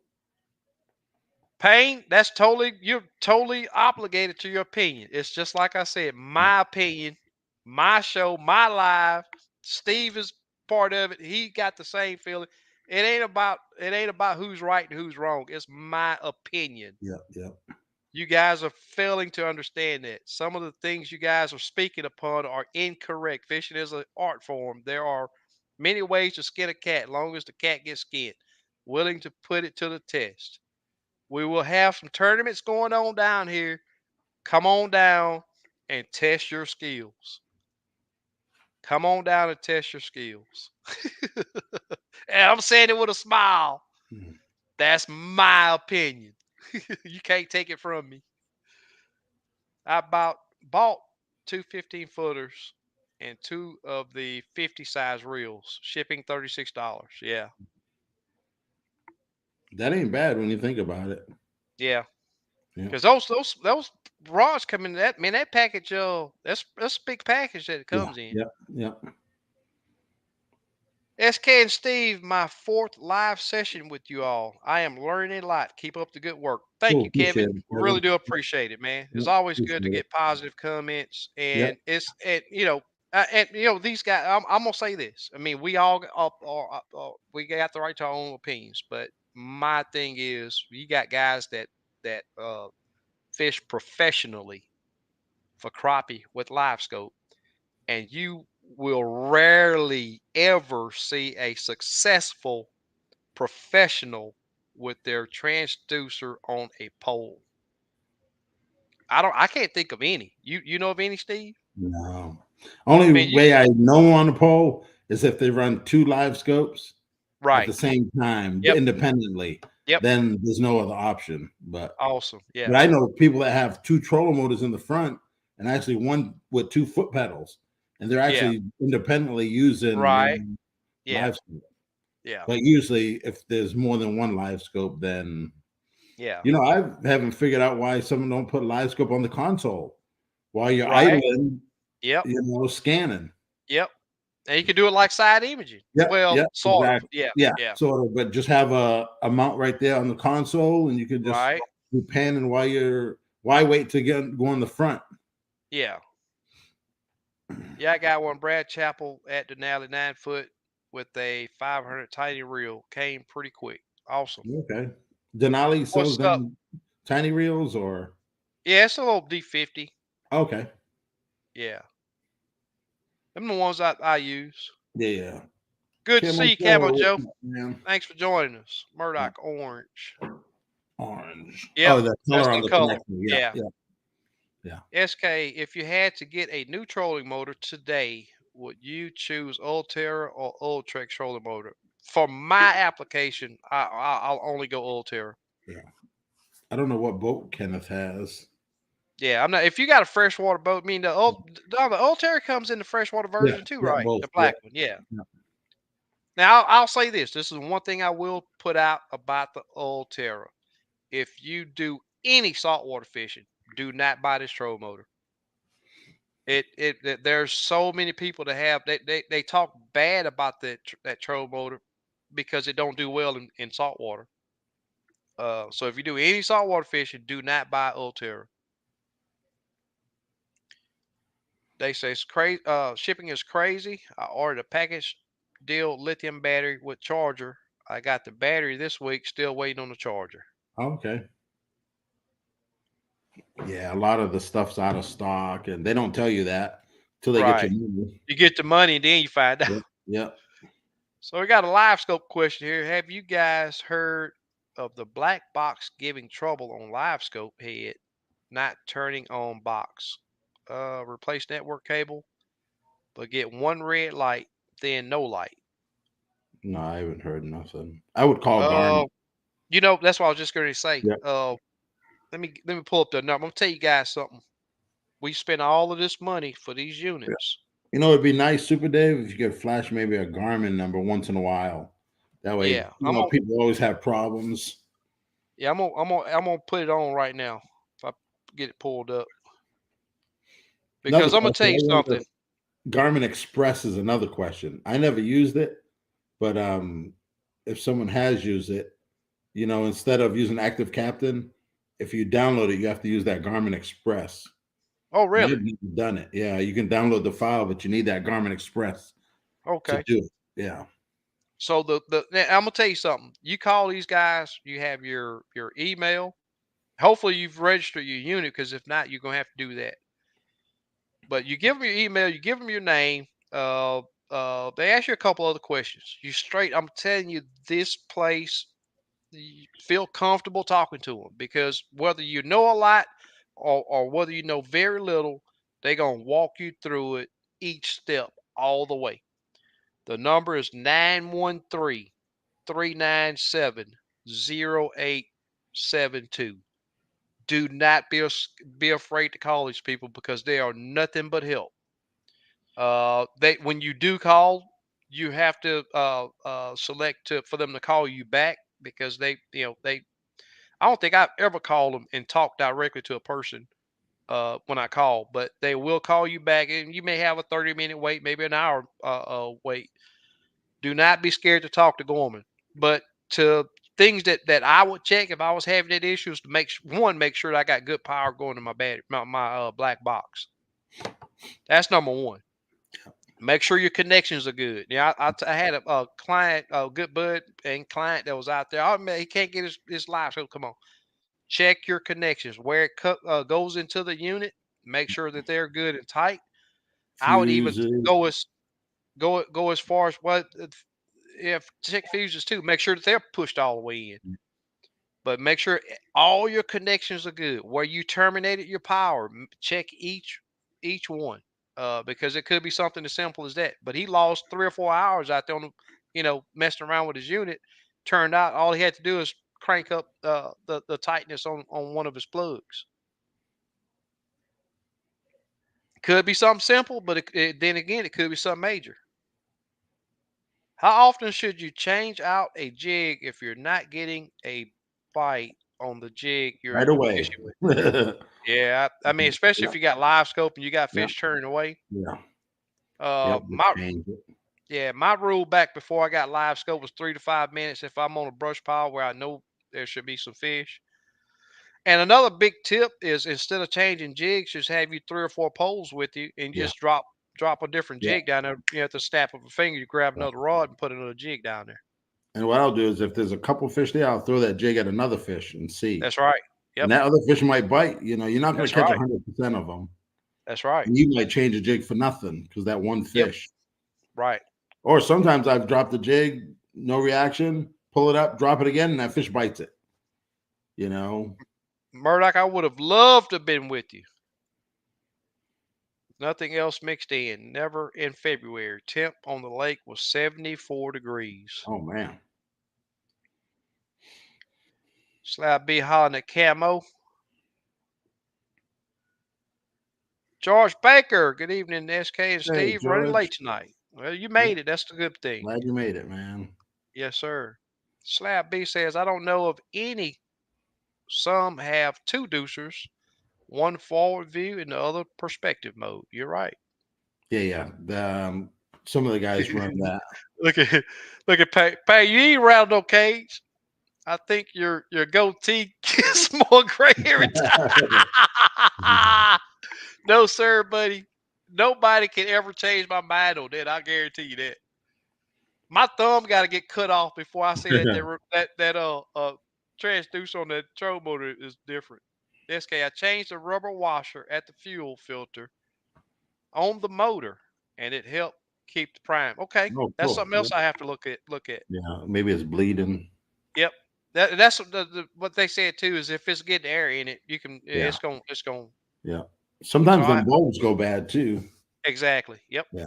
Payne, that's totally you're totally obligated to your opinion. It's just like I said, Yeah. my opinion, my show, my live. Steve is part of it. He got the same feeling. It ain't about who's right and who's wrong. It's my opinion. Yeah. Yeah. You guys are failing to understand that. Some of the things you guys are speaking upon are incorrect. Fishing is an art form. There are many ways to skin a cat, long as the cat gets skinned. willing to put it to the test. We will have some tournaments going on down here. Come on down and test your skills. Come on down and test your skills. And I'm saying it with a smile. Mhm. That's my opinion. You can't take it from me. I bought two 15 footers and two of the 50 size reels, shipping $36. Yeah. That ain't bad when you think about it. Yeah. Yeah. Because those rods come in that man, that package, that's a big package that it Yeah. comes in. Yeah. Yeah. SK and Steve, my fourth live session with you all. I am learning a lot. Keep up the good work. Thank Cool. you, Appreciate Kevin. it, We really Kevin. do appreciate it, man. It's Yeah. always good to Appreciate it. get positive comments, Yeah. and these guys. I'm gonna say this. I mean, we we got the right to our own opinions, but my thing is, you got guys that fish professionally for crappie with live scope, and you will rarely ever see a successful professional with their transducer on a pole. I can't think of any. You know of any, Steve? No. Only Man, you way I know on the pole is if they run two live scopes at right. the same time Yep. independently. Yep. Then there's no other option. Awesome. But Yeah. I know people that have two trolling motors in the front and actually one with two foot pedals, and they're Yeah. actually independently using Right. Yeah. live scope. Yeah. But usually, if there's more than one live scope, then Yeah. I haven't figured out why someone don't put live scope on the console while you're Right. idling, Yep. scanning. Yep. And you can do it like side imaging. Yep, Well, yep, sort of. exactly. Yeah. Yeah, Yeah. sort of, but just have a mount right there on the console, and you could just Right. be panning while you're. Why wait to go in the front? Yeah. Yeah. I got one Brad Chapel at Denali 9 foot with a 500 tiny reel. Came pretty quick. Awesome. Okay. Denali sells What's up? them tiny reels, or Yeah, it's a little D50. okay, Yeah. Them the ones I use. yeah, yeah. Good to Camo see you, Camo Joe, Joe. man, Thanks for joining us. Murdoch Orange. orange. Yep, Oh, the that's color the on the color. connector. Yeah, Yeah. yeah, yeah. SK, if you had to get a new trolling motor today, would you choose Ulterra or Ultrex trolling motor? For my application, I'll only go Ulterra. Yeah. I don't know what boat Kenneth has. Yeah, I'm not. If you got a freshwater boat, I mean the Ulterra comes in the freshwater Yeah, version too, yeah, right? both. The Yeah, black one, yeah. yeah. Now I'll say this. This is one thing I will put out about the Ulterra. If you do any saltwater fishing, do not buy this troll motor. There's so many people that have they talk bad about that troll motor because it don't do well in saltwater. So if you do any saltwater fishing, do not buy Ulterra. They say it's crazy. Shipping is crazy. I ordered a package deal lithium battery with charger. I got the battery this week. Still waiting on the charger. Okay. Yeah, a lot of the stuff's out of stock, and they don't tell you that till they get your Right. money. You get the money and then you find out. Yep, yep. So we got a live scope question here. Have you guys heard of the black box giving trouble on live scope head not turning on box? Replace network cable, but get one red light, then no light. No, I haven't heard nothing. I would call Uh, Garmin. that's what I was just going to say. Yeah, Let me pull up the number. I'm gonna tell you guys something. We spent all of this money for these yeah. units. It'd be nice, Super Dave, if you could flash maybe a Garmin number once in a while. That way, Yeah, I'm gonna people always have problems. yeah, I'm gonna put it on right now if I get it pulled up Another because I'm gonna question. tell you I wonder something. if Garmin Express is another question. I never used it, but if someone has used it, instead of using Active Captain, if you download it, you have to use that Garmin Express. Oh, And I've really? never done it. Yeah, you can download the file, but you need that Garmin Express to Okay. do it. Yeah. So now I'm gonna tell you something. You call these guys. You have your email. Hopefully you've registered your unit because if not, you're gonna have to do that. But you give them your email. You give them your name. They ask you a couple other questions. I'm telling you, this place feel comfortable talking to them, because whether you know a lot or whether you know very little, they're going to walk you through it each step all the way. The number is 913-397-0872. Do not be afraid to call these people, because they are nothing but help. They when you do call, you have to select for them to call you back, because they I don't think I've ever called them and talked directly to a person when I call, but they will call you back, and you may have a 30-minute wait, maybe an hour wait. Do not be scared to talk to Gorman. But to things that I would check if I was having that issues, to make sure that I got good power going to my black box. That's number one. Make sure your connections are good. Yeah, I had a client, a good bud and client that was out there. Oh man, he can't get his live. So come on, check your connections where it goes into the unit. Make sure that they're good and tight. I would even Fuses. go as go as far as what if check fuses too. Make sure that they're pushed all the way in. But make sure all your connections are good. Where you terminated your power, check each one, because it could be something as simple as that. But he lost 3 or 4 hours out there messing around with his unit. Turned out all he had to do is crank up the tightness on one of his plugs. Could be something simple, but then again, it could be something major. How often should you change out a jig if you're not getting a bite on the jig you're Right away. fishing with? Yeah, I mean, especially Yeah, if you got live scope and you got yeah, fish turning away. yeah. Uh, Yep, just my change it. my rule back before I got live scope was 3 to 5 minutes if I'm on a brush pile where I know there should be some fish. And another big tip is, instead of changing jigs, just have you 3 or 4 poles with you, and Yeah, just drop a different yeah, jig down there. At the snap of a finger, you grab right. another rod and put another jig down there. And what I'll do is if there's a couple fish there, I'll throw that jig at another fish and see. That's right. And Yep. that other fish might bite. You're not going to That's catch right. 100% of them. That's right. And you might change a jig for nothing because that one Yep. fish. Right. Or sometimes I've dropped the jig, no reaction, pull it up, drop it again, and that fish bites it. You know? Murdoch, I would have loved to have been with you. Nothing else mixed in. Never in February. Temp on the lake was 74 degrees. Oh man. Slab B hollering at camo. George Baker. Good evening, SK and Hey, Steve. Running George. late tonight. Well, you Yeah, made it. That's the good thing. glad you made it, man. Yes, sir. Slab B says, I don't know of any. Some have two deucers, one forward view and the other perspective mode. You're right. Yeah, yeah. Some of the guys run that. look at look at Pay. You ain't around no cage. I think your goatee gets more gray every time. No, sir, buddy. Nobody can ever change my mind on that. I guarantee you that. My thumb got to get cut off before I say that transducer on that troll motor is different. SK, I changed the rubber washer at the fuel filter on the motor, and it helped keep the prime. Okay, Oh, that's cool. something Yeah, else I have to look at. yeah. Maybe it's bleeding. Yep. That's what they said too, is if it's getting air in it, you can Yeah, it's going. yeah. So Sometimes I them bulbs go bad too. exactly. Yep. Yeah.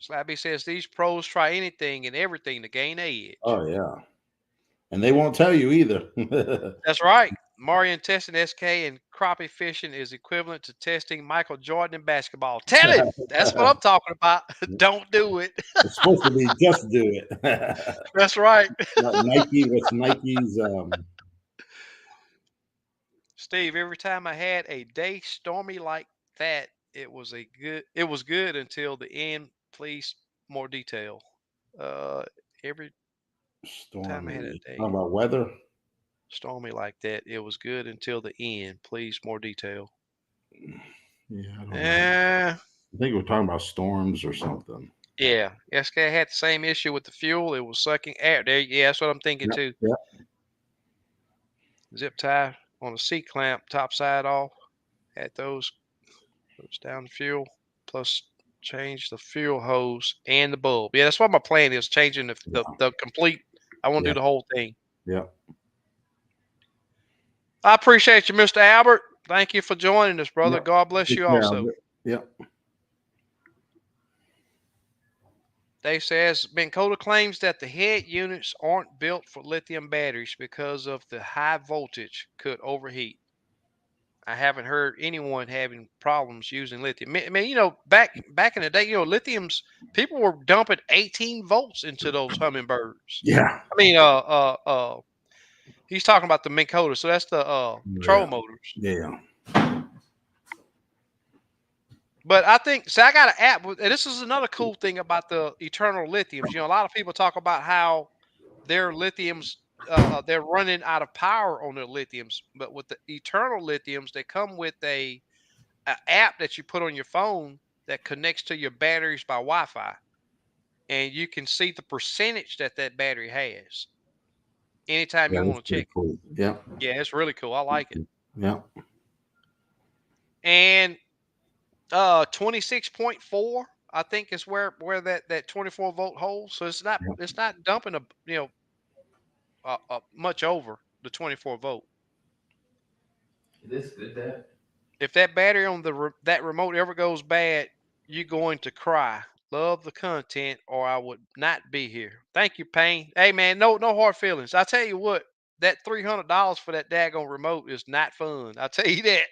Slabby says these pros try anything and everything to gain edge. Oh yeah. And they won't tell you either. That's right. Marion testing SK and crappie fishing is equivalent to testing Michael Jordan in basketball. Tell him. That's what I'm talking about. Don't do it. It's supposed to be just do it. That's right. Nike with Nike's Steve, every time I had a day stormy like that, it was good until the end. Please more detail. Uh every time I had a stormy. day Talking about weather. stormy like that, it was good until the end. Please more detail. Yeah, I don't know. Eh, I think we're talking about storms or something. yeah. SK had the same issue with the fuel. It was sucking air. There, yeah, that's what I'm thinking Yep, too. yep. Zip tie on a C clamp, top side off. Had those goes down the fuel. Plus change the fuel hose and the bulb. Yeah, that's what my plan is, changing the complete I want to Yeah. do the whole thing. Yeah. I appreciate you, Mr. Albert. Thank you for joining us, brother. Yep. God bless Take you care of also. it. Yep. Dave says Minn Kota claims that the head units aren't built for lithium batteries because of the high voltage could overheat. I haven't heard anyone having problems using lithium. I mean, back in the day, lithium's people were dumping 18 volts into those hummingbirds. Yeah. I mean, he's talking about the Minn Kota, so that's the Yeah. troll motors. Yeah. But I think, I got an app, and this is another cool thing about the eternal lithiums. A lot of people talk about how their lithiums, they're running out of power on their lithiums. But with the eternal lithiums, they come with a app that you put on your phone that connects to your batteries by Wi-Fi, and you can see the percentage that that battery has anytime Yeah. you That's want to pretty check it. cool. Yeah. Yeah, it's really cool. I like it. Yeah. And 26.4, I think, is where that 24-volt holds. So Yeah. it's not dumping much over the 24-volt. Is this good, Dad? If that battery on that remote ever goes bad, you're going to cry. Love the content, or I would not be here. Thank you, Payne. Hey, man, no hard feelings. I tell you what, that $300 for that daggone remote is not fun. I'll tell you that.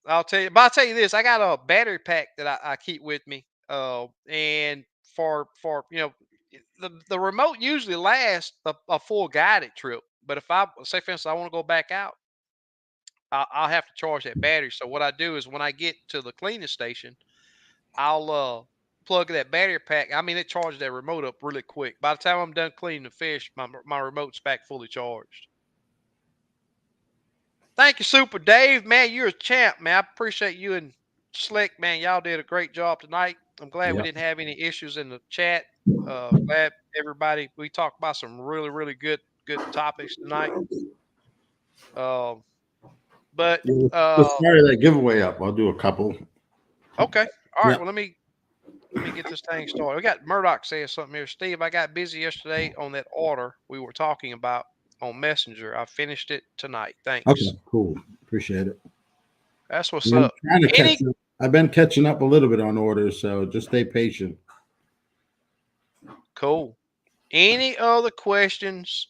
I'll tell you this. I got a battery pack that I keep with me. And for the remote usually lasts a full guided trip. But if I say, for instance, I want to go back out, I'll have to charge that battery. So what I do is when I get to the cleaning station, I'll plug that battery pack. I mean, it charges that remote up really quick. By the time I'm done cleaning the fish, my remote's back fully charged. Thank you, Super Dave. Man, you're a champ, man. I appreciate you and Slick, man. Y'all did a great job tonight. I'm glad we Yeah. didn't have any issues in the chat. Glad everybody, we talked about some really good topics tonight. Um, but Yeah. Let's uh, fire that giveaway up. I'll do a couple. okay, all right. Yeah. Well, let me get this thing started. We got Murdoch saying something here. Steve, I got busy yesterday on that order we were talking about on Messenger. I finished it tonight. Okay. Thanks. Cool. Appreciate it. That's what's And I'm up. trying to catch Any up. I've been catching up a little bit on orders, so just stay patient. Cool. Any other questions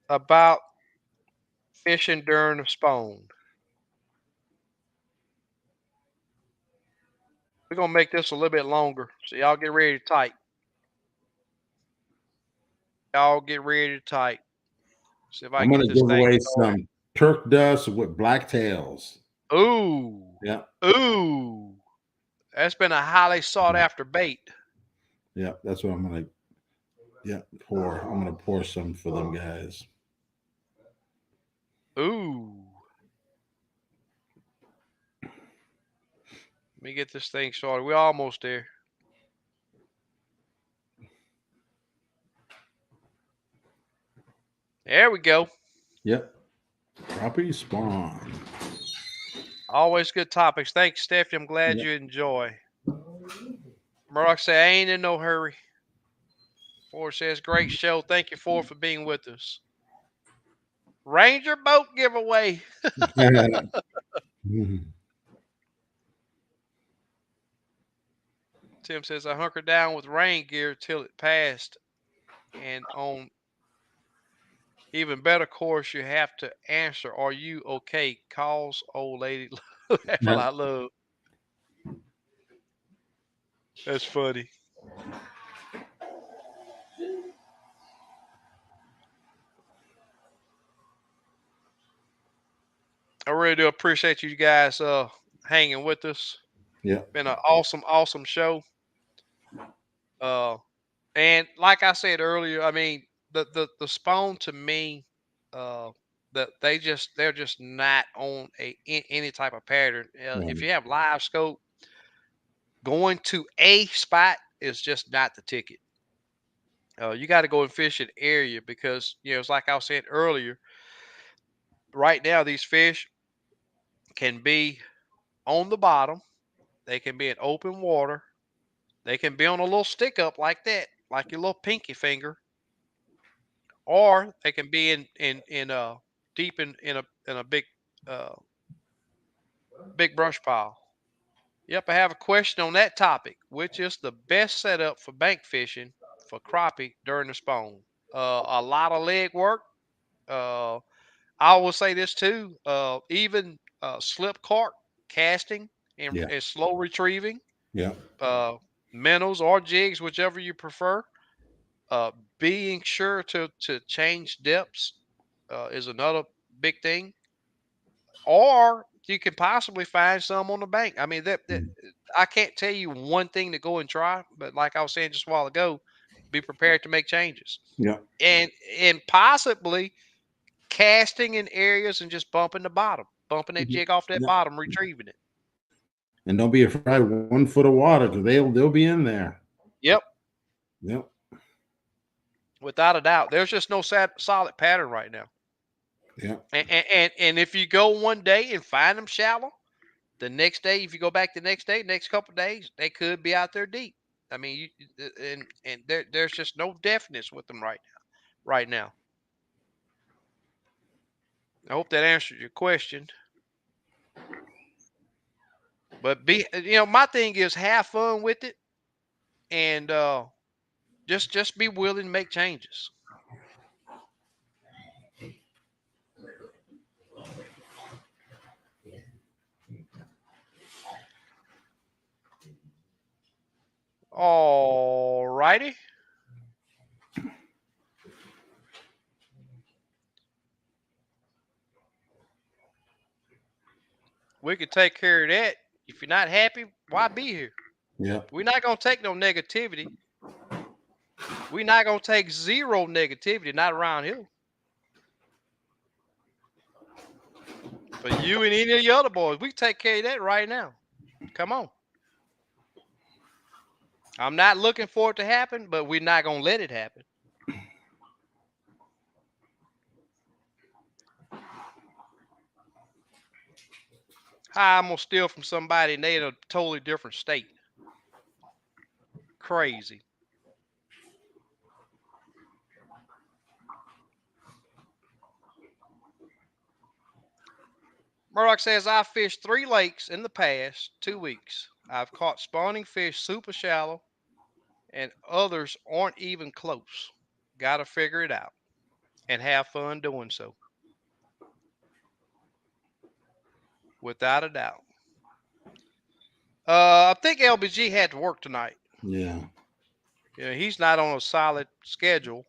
about fishing during the spawn? We're gonna make this a little bit longer, so y'all get ready to type. Y'all get ready to type. See if I I'm can get gonna this give thing away started. some Turk dust with blacktails. Ooh, Yeah. ooh, that's been a highly sought after bait. Yeah. That's what I'm gonna. Yeah. Pour. I'm gonna pour some for them guys. Ooh, let me get this thing started. We're almost there. There we go. Yep. Crappie spawn. Always good topics. Thanks, Stephanie. I'm glad Yep. you enjoy. Murdoch say I ain't in no hurry. Ford says great show. Thank you for being with us. Ranger boat giveaway. Tim says I hunkered down with rain gear till it passed, and on even better course you have to answer, "Are you okay?" Calls old lady. That's what Yeah. I love. That's funny. I really do appreciate you guys hanging with us. Yeah. Been an awesome show. Uh, and like I said earlier, I mean the spawn to me, uh, that they're just not on any type of pattern. If Um, you have live scope, going to a spot is just not the ticket. You got to go and fish an area because it's like I was saying earlier. Right now, these fish can be on the bottom. They can be in open water, They can be on a little stick up like that, like your little pinky finger, or they can be in deep in a uh big brush pile. Yep, I have a question on that topic. Which is the best setup for bank fishing for crappie during the spawn? A lot of leg work. Uh, I will say this too. Even slip cart casting Yeah. and slow retrieving, Yeah. uh, minnows or jigs, whichever you prefer. Uh, being sure to change depths is another big thing. Or you can possibly find some on the bank. I mean, that Mm. I can't tell you one thing to go and try, but like I was saying just a while ago, be prepared to make changes Yeah. and possibly casting in areas and just bumping the bottom, bumping that Mhm. jig off that Yeah. bottom, retrieving it. And don't be afraid of 1 foot of water because they'll be in there. Yep, Yep. without a doubt. There's just no solid pattern right now. Yeah. And if you go one day and find them shallow, the next day, if you go back the next day, next couple of days, they could be out there deep. I mean, and there's just no definiteness with them right now. Right now, I hope that answered your question. But my thing is have fun with it, and just be willing to make changes. All righty. We could take care of that. If you're not happy, why be here? Yeah. We're not gonna take no negativity. We're not gonna take zero negativity, not around here. But you and any of the other boys, we can take care of that right now. Come on. I'm not looking for it to happen, but we're not gonna let it happen. How I'm gonna steal from somebody and they in a totally different state? Crazy. Murdoch says I fished 3 lakes in the past 2 weeks. I've caught spawning fish super shallow, and others aren't even close. Got to figure it out and have fun doing so, without a doubt. I think LBG had to work tonight. Yeah. He's not on a solid schedule,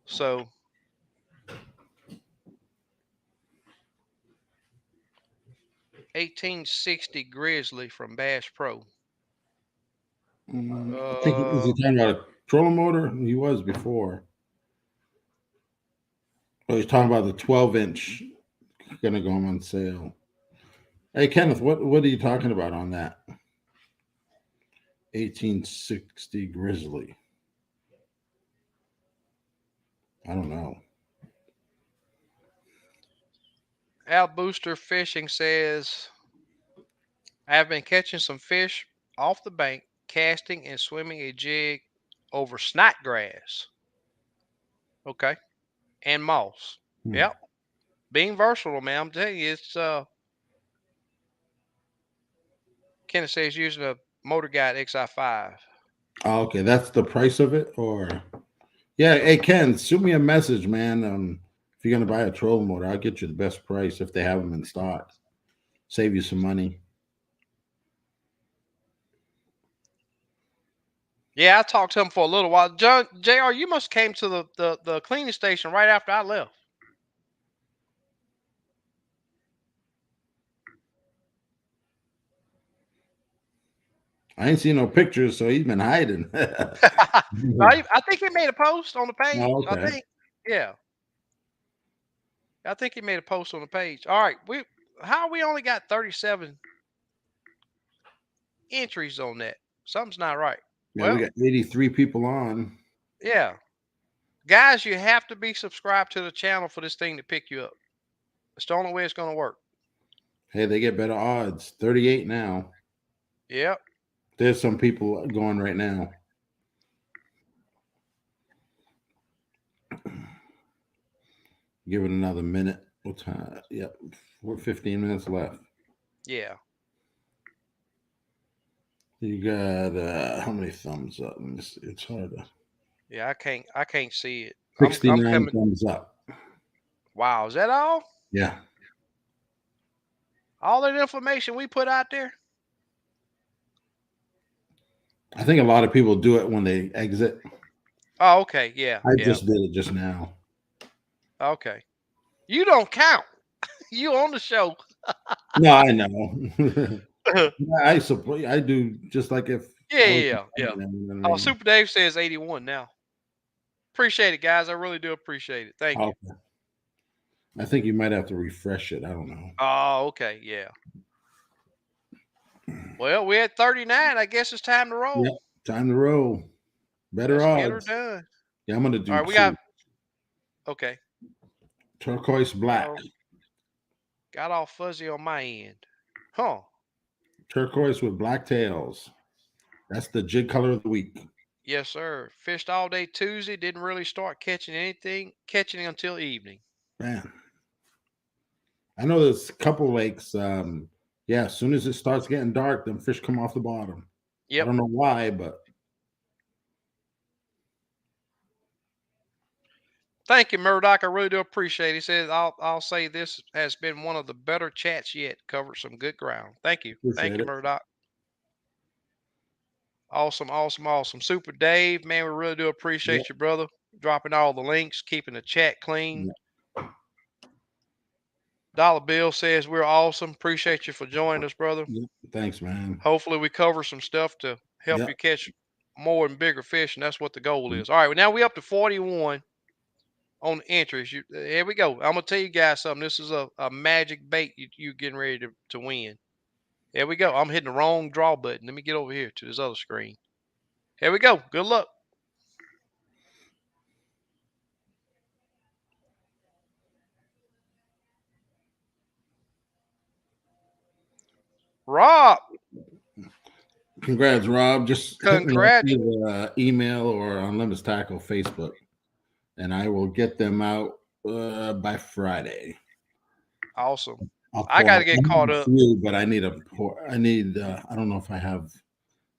so 1860 Grizzly from Bass Pro. I think is he talking about a trolling motor? He was before. Oh, he's talking about the 12-inch gonna go on sale. Hey Kenneth, what are you talking about on that? 1860 Grizzly. I don't know. Al Booster Fishing says I have been catching some fish off the bank, casting and swimming a jig over snodgrass. Okay. And moss. Hmm. Yep. Being versatile, man. I'm telling you, it's Kenneth says using a Motor Guide XI5. Oh, okay, that's the price of it, or yeah. Hey Ken, shoot me a message, man. If you're gonna buy a trolling motor, I'll get you the best price if they have them in stock. Save you some money. Yeah, I talked to him for a little while. John JR, you must came to the cleaning station right after I left. I ain't seen no pictures, so he's been hiding. I think he made a post on the page. Oh, I okay. think. Yeah. I think he made a post on the page. All right. How we only got 37 entries on that? Something's not right. Yeah, we Well, got 83 people on. yeah. Guys, you have to be subscribed to the channel for this thing to pick you up. It's the only way it's going to work. Hey, they get better odds. 38 now. Yep. There's some people going right now. Give it another minute. What time? Yep, we're 15 minutes left. Yeah. You got how many thumbs up? Let me see. It's hard to. Yeah, I can't see it. I'm 69 coming. thumbs up. Wow, is that all? Yeah. All that information we put out there? I think a lot of people do it when they exit. Oh, okay. Yeah, I yeah. just did it just now. Okay. You don't count. You on the show. No, I know. I suppose I do just like if Yeah, I was, yeah, yeah. you know what I Oh, mean? Super Dave says 81 now. Appreciate it, guys. I really do appreciate it. Thank you. Okay. I think you might have to refresh it. I don't know. Oh, okay. Yeah. Well, we're at 39. I guess it's time to roll. Yep. Time to roll. Better Let's get her odds. done. Yeah, I'm gonna All do right, we two. got. Okay. Turquoise black. Got all fuzzy on my end. Huh. Turquoise with black tails. That's the jig color of the week. Yes, sir. Fished all day Tuesday. Didn't really start catching until evening. Man. I know there's a couple lakes. Yeah, as soon as it starts getting dark, them fish come off the bottom. I Yep. don't know why, but Thank you, Murdoch. I really do appreciate it. He says, I'll say this has been one of the better chats yet. Covered some good ground. Thank you. Thank appreciate you, it. Murdoch. Awesome, awesome, awesome. Super Dave, man, we really do Yep. appreciate you, brother. Dropping all the links, keeping the chat clean. Yep. Dollar Bill says we're awesome. Appreciate you for joining us, brother. Yep. Thanks, man. Hopefully we cover some stuff to help Yep. you catch more and bigger fish, and that's what the goal Yep. is. All right, well, now we up to 41 on the entries. Here we go. I'm gonna tell you guys something. This is a magic bait you getting ready to win. Here we go. I'm hitting the wrong draw button. Let me get over here to this other screen. Here we go. Good luck. Rob, Congrats, Rob. Just hit me up congrats. with email or on Limits Tackle Facebook, and I will get them out by Friday. Awesome. I'll I pour got to get caught a up. few, but I need a pour. I need. I don't know if I have.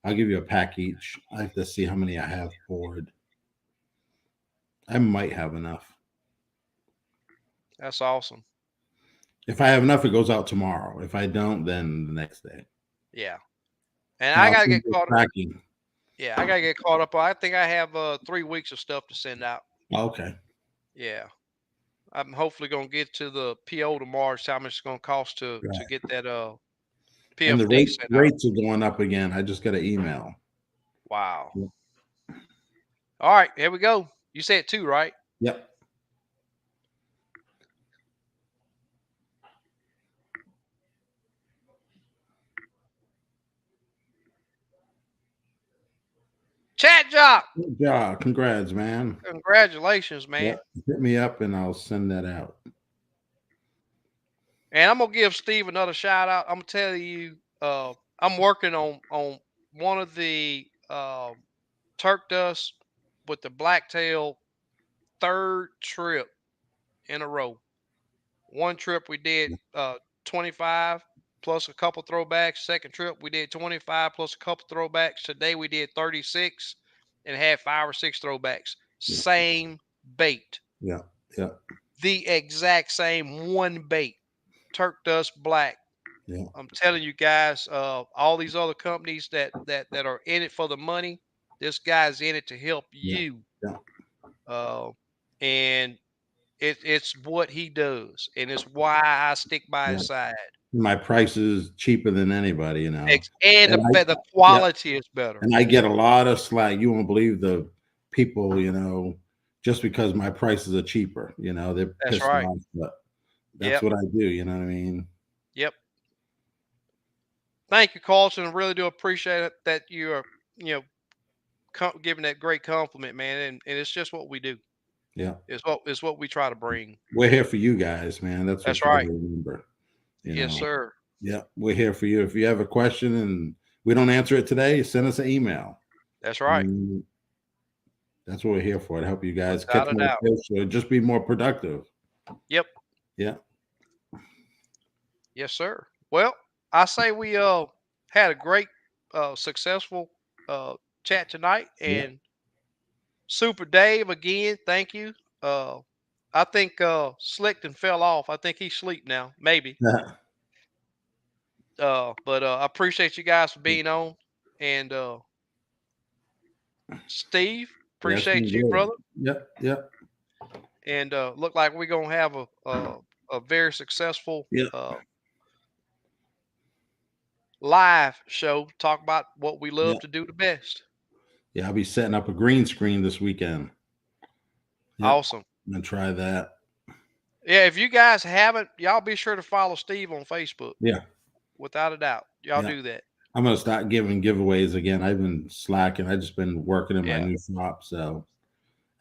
I'll give you a pack each. I have to see how many I have poured. I might have enough. That's awesome. If I have enough, it goes out tomorrow. If I don't, then the next day. Yeah. And I got to get caught up. Packing. Yeah, I got to get caught up. I think I have 3 weeks of stuff to send out. Okay. Yeah. I'm hopefully going to get to the PO tomorrow. See how much it's going to cost to get that PFD And the sent out. rates are going up again. I just got an email. Wow. Yep. All right, here we go. You said 2, right? Yep. Chat job. Good job. Congrats, man. Congratulations, man. Yep. Hit me up and I'll send that out. And I'm gonna give Steve another shout out. I'm gonna tell you, I'm working on one of the Turk dust with the blacktail 3rd trip in a row. One trip we did 25 plus a couple throwbacks. Second trip we did 25 plus a couple throwbacks. Today we did 36 and had 5 or 6 throwbacks. Yeah. Same bait. Yeah. Yeah. The exact same one bait. Turk dust black. Yeah. I'm telling you guys, all these other companies that are in it for the money, this guy's in it to help you. Yeah. And it's what he does, and it's why I stick by his side. My price is cheaper than anybody, you know. And the quality is better. And I get a lot of slack. You won't believe the people, you know, just because my prices are cheaper, you know, they're pissed off. But that's what I do, you know what I mean? Yep. Thank you, Carlton. I really do appreciate it that you are, giving that great compliment, man. And it's just what we do. Yeah. It's what we try to bring. We're here for you guys, man. That's what you right. Remember. Yes, sir. Yeah, we're here for you. If you have a question and we don't answer it today, send us an email. That's right. That's what we're here for, to help you guys Without catch a more doubt. fish or just be more productive. Yep. Yeah. Yes, sir. Well, I say we had a great successful chat tonight, Yeah. and Super Dave again, thank you. I think Slickton fell off. I think he's asleep now, maybe. But I appreciate you guys for being on, and Steve, Yeah, it's been appreciate you, good. brother. Yep. Yep. And look like we're gonna have a very successful Yep. live show. Talk about what we love Yep. to do the best. Yeah, I'll be setting up a green screen this weekend. Yep. Awesome. I'm gonna try that. Yeah, if you guys haven't, y'all be sure to follow Steve on Facebook. Yeah. Without a doubt. Y'all Yeah. do that. I'm gonna start giving giveaways again. I've been slacking. I've just been working in my Yeah. new shop, so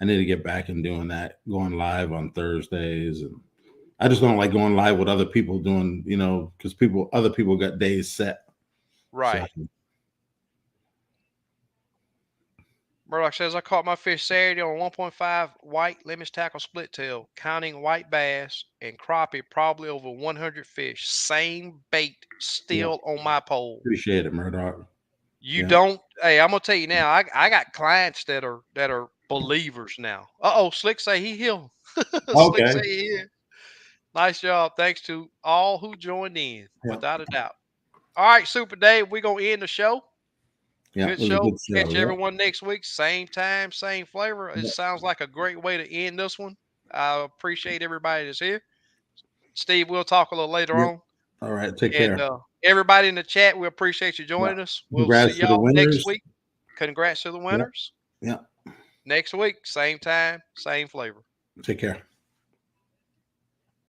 I need to get back and doing that, going live on Thursdays. And I just don't like going live with other people doing, because other people got days set. Right. So, Murdoch says, I caught my fish Saturday on 1.5 white lemons tackle split tail, counting white bass and crappie, probably over 100 fish. Same bait still on my pole. appreciate it, Murdoch. You Yeah. don't. Hey, I'm gonna tell you now. I got clients that are believers now. Slick say he he'll. Slick say Okay. he he'll. Nice job. Thanks to all who joined in, Yeah. without a doubt. All right, Super Dave, we're gonna end the show. Yeah, Good it was a show. good show. Catch Yeah. everyone next week. Same time, same flavor. It Yeah. sounds like a great way to end this one. I appreciate everybody that's here. Steve, we'll talk a little later Yeah. on. All right. Take And care. everybody in the chat, we appreciate you joining us. We'll see Congrats to the y'all next winners. week. Congrats to the winners. Yeah. Next week, same time, same flavor. Take care.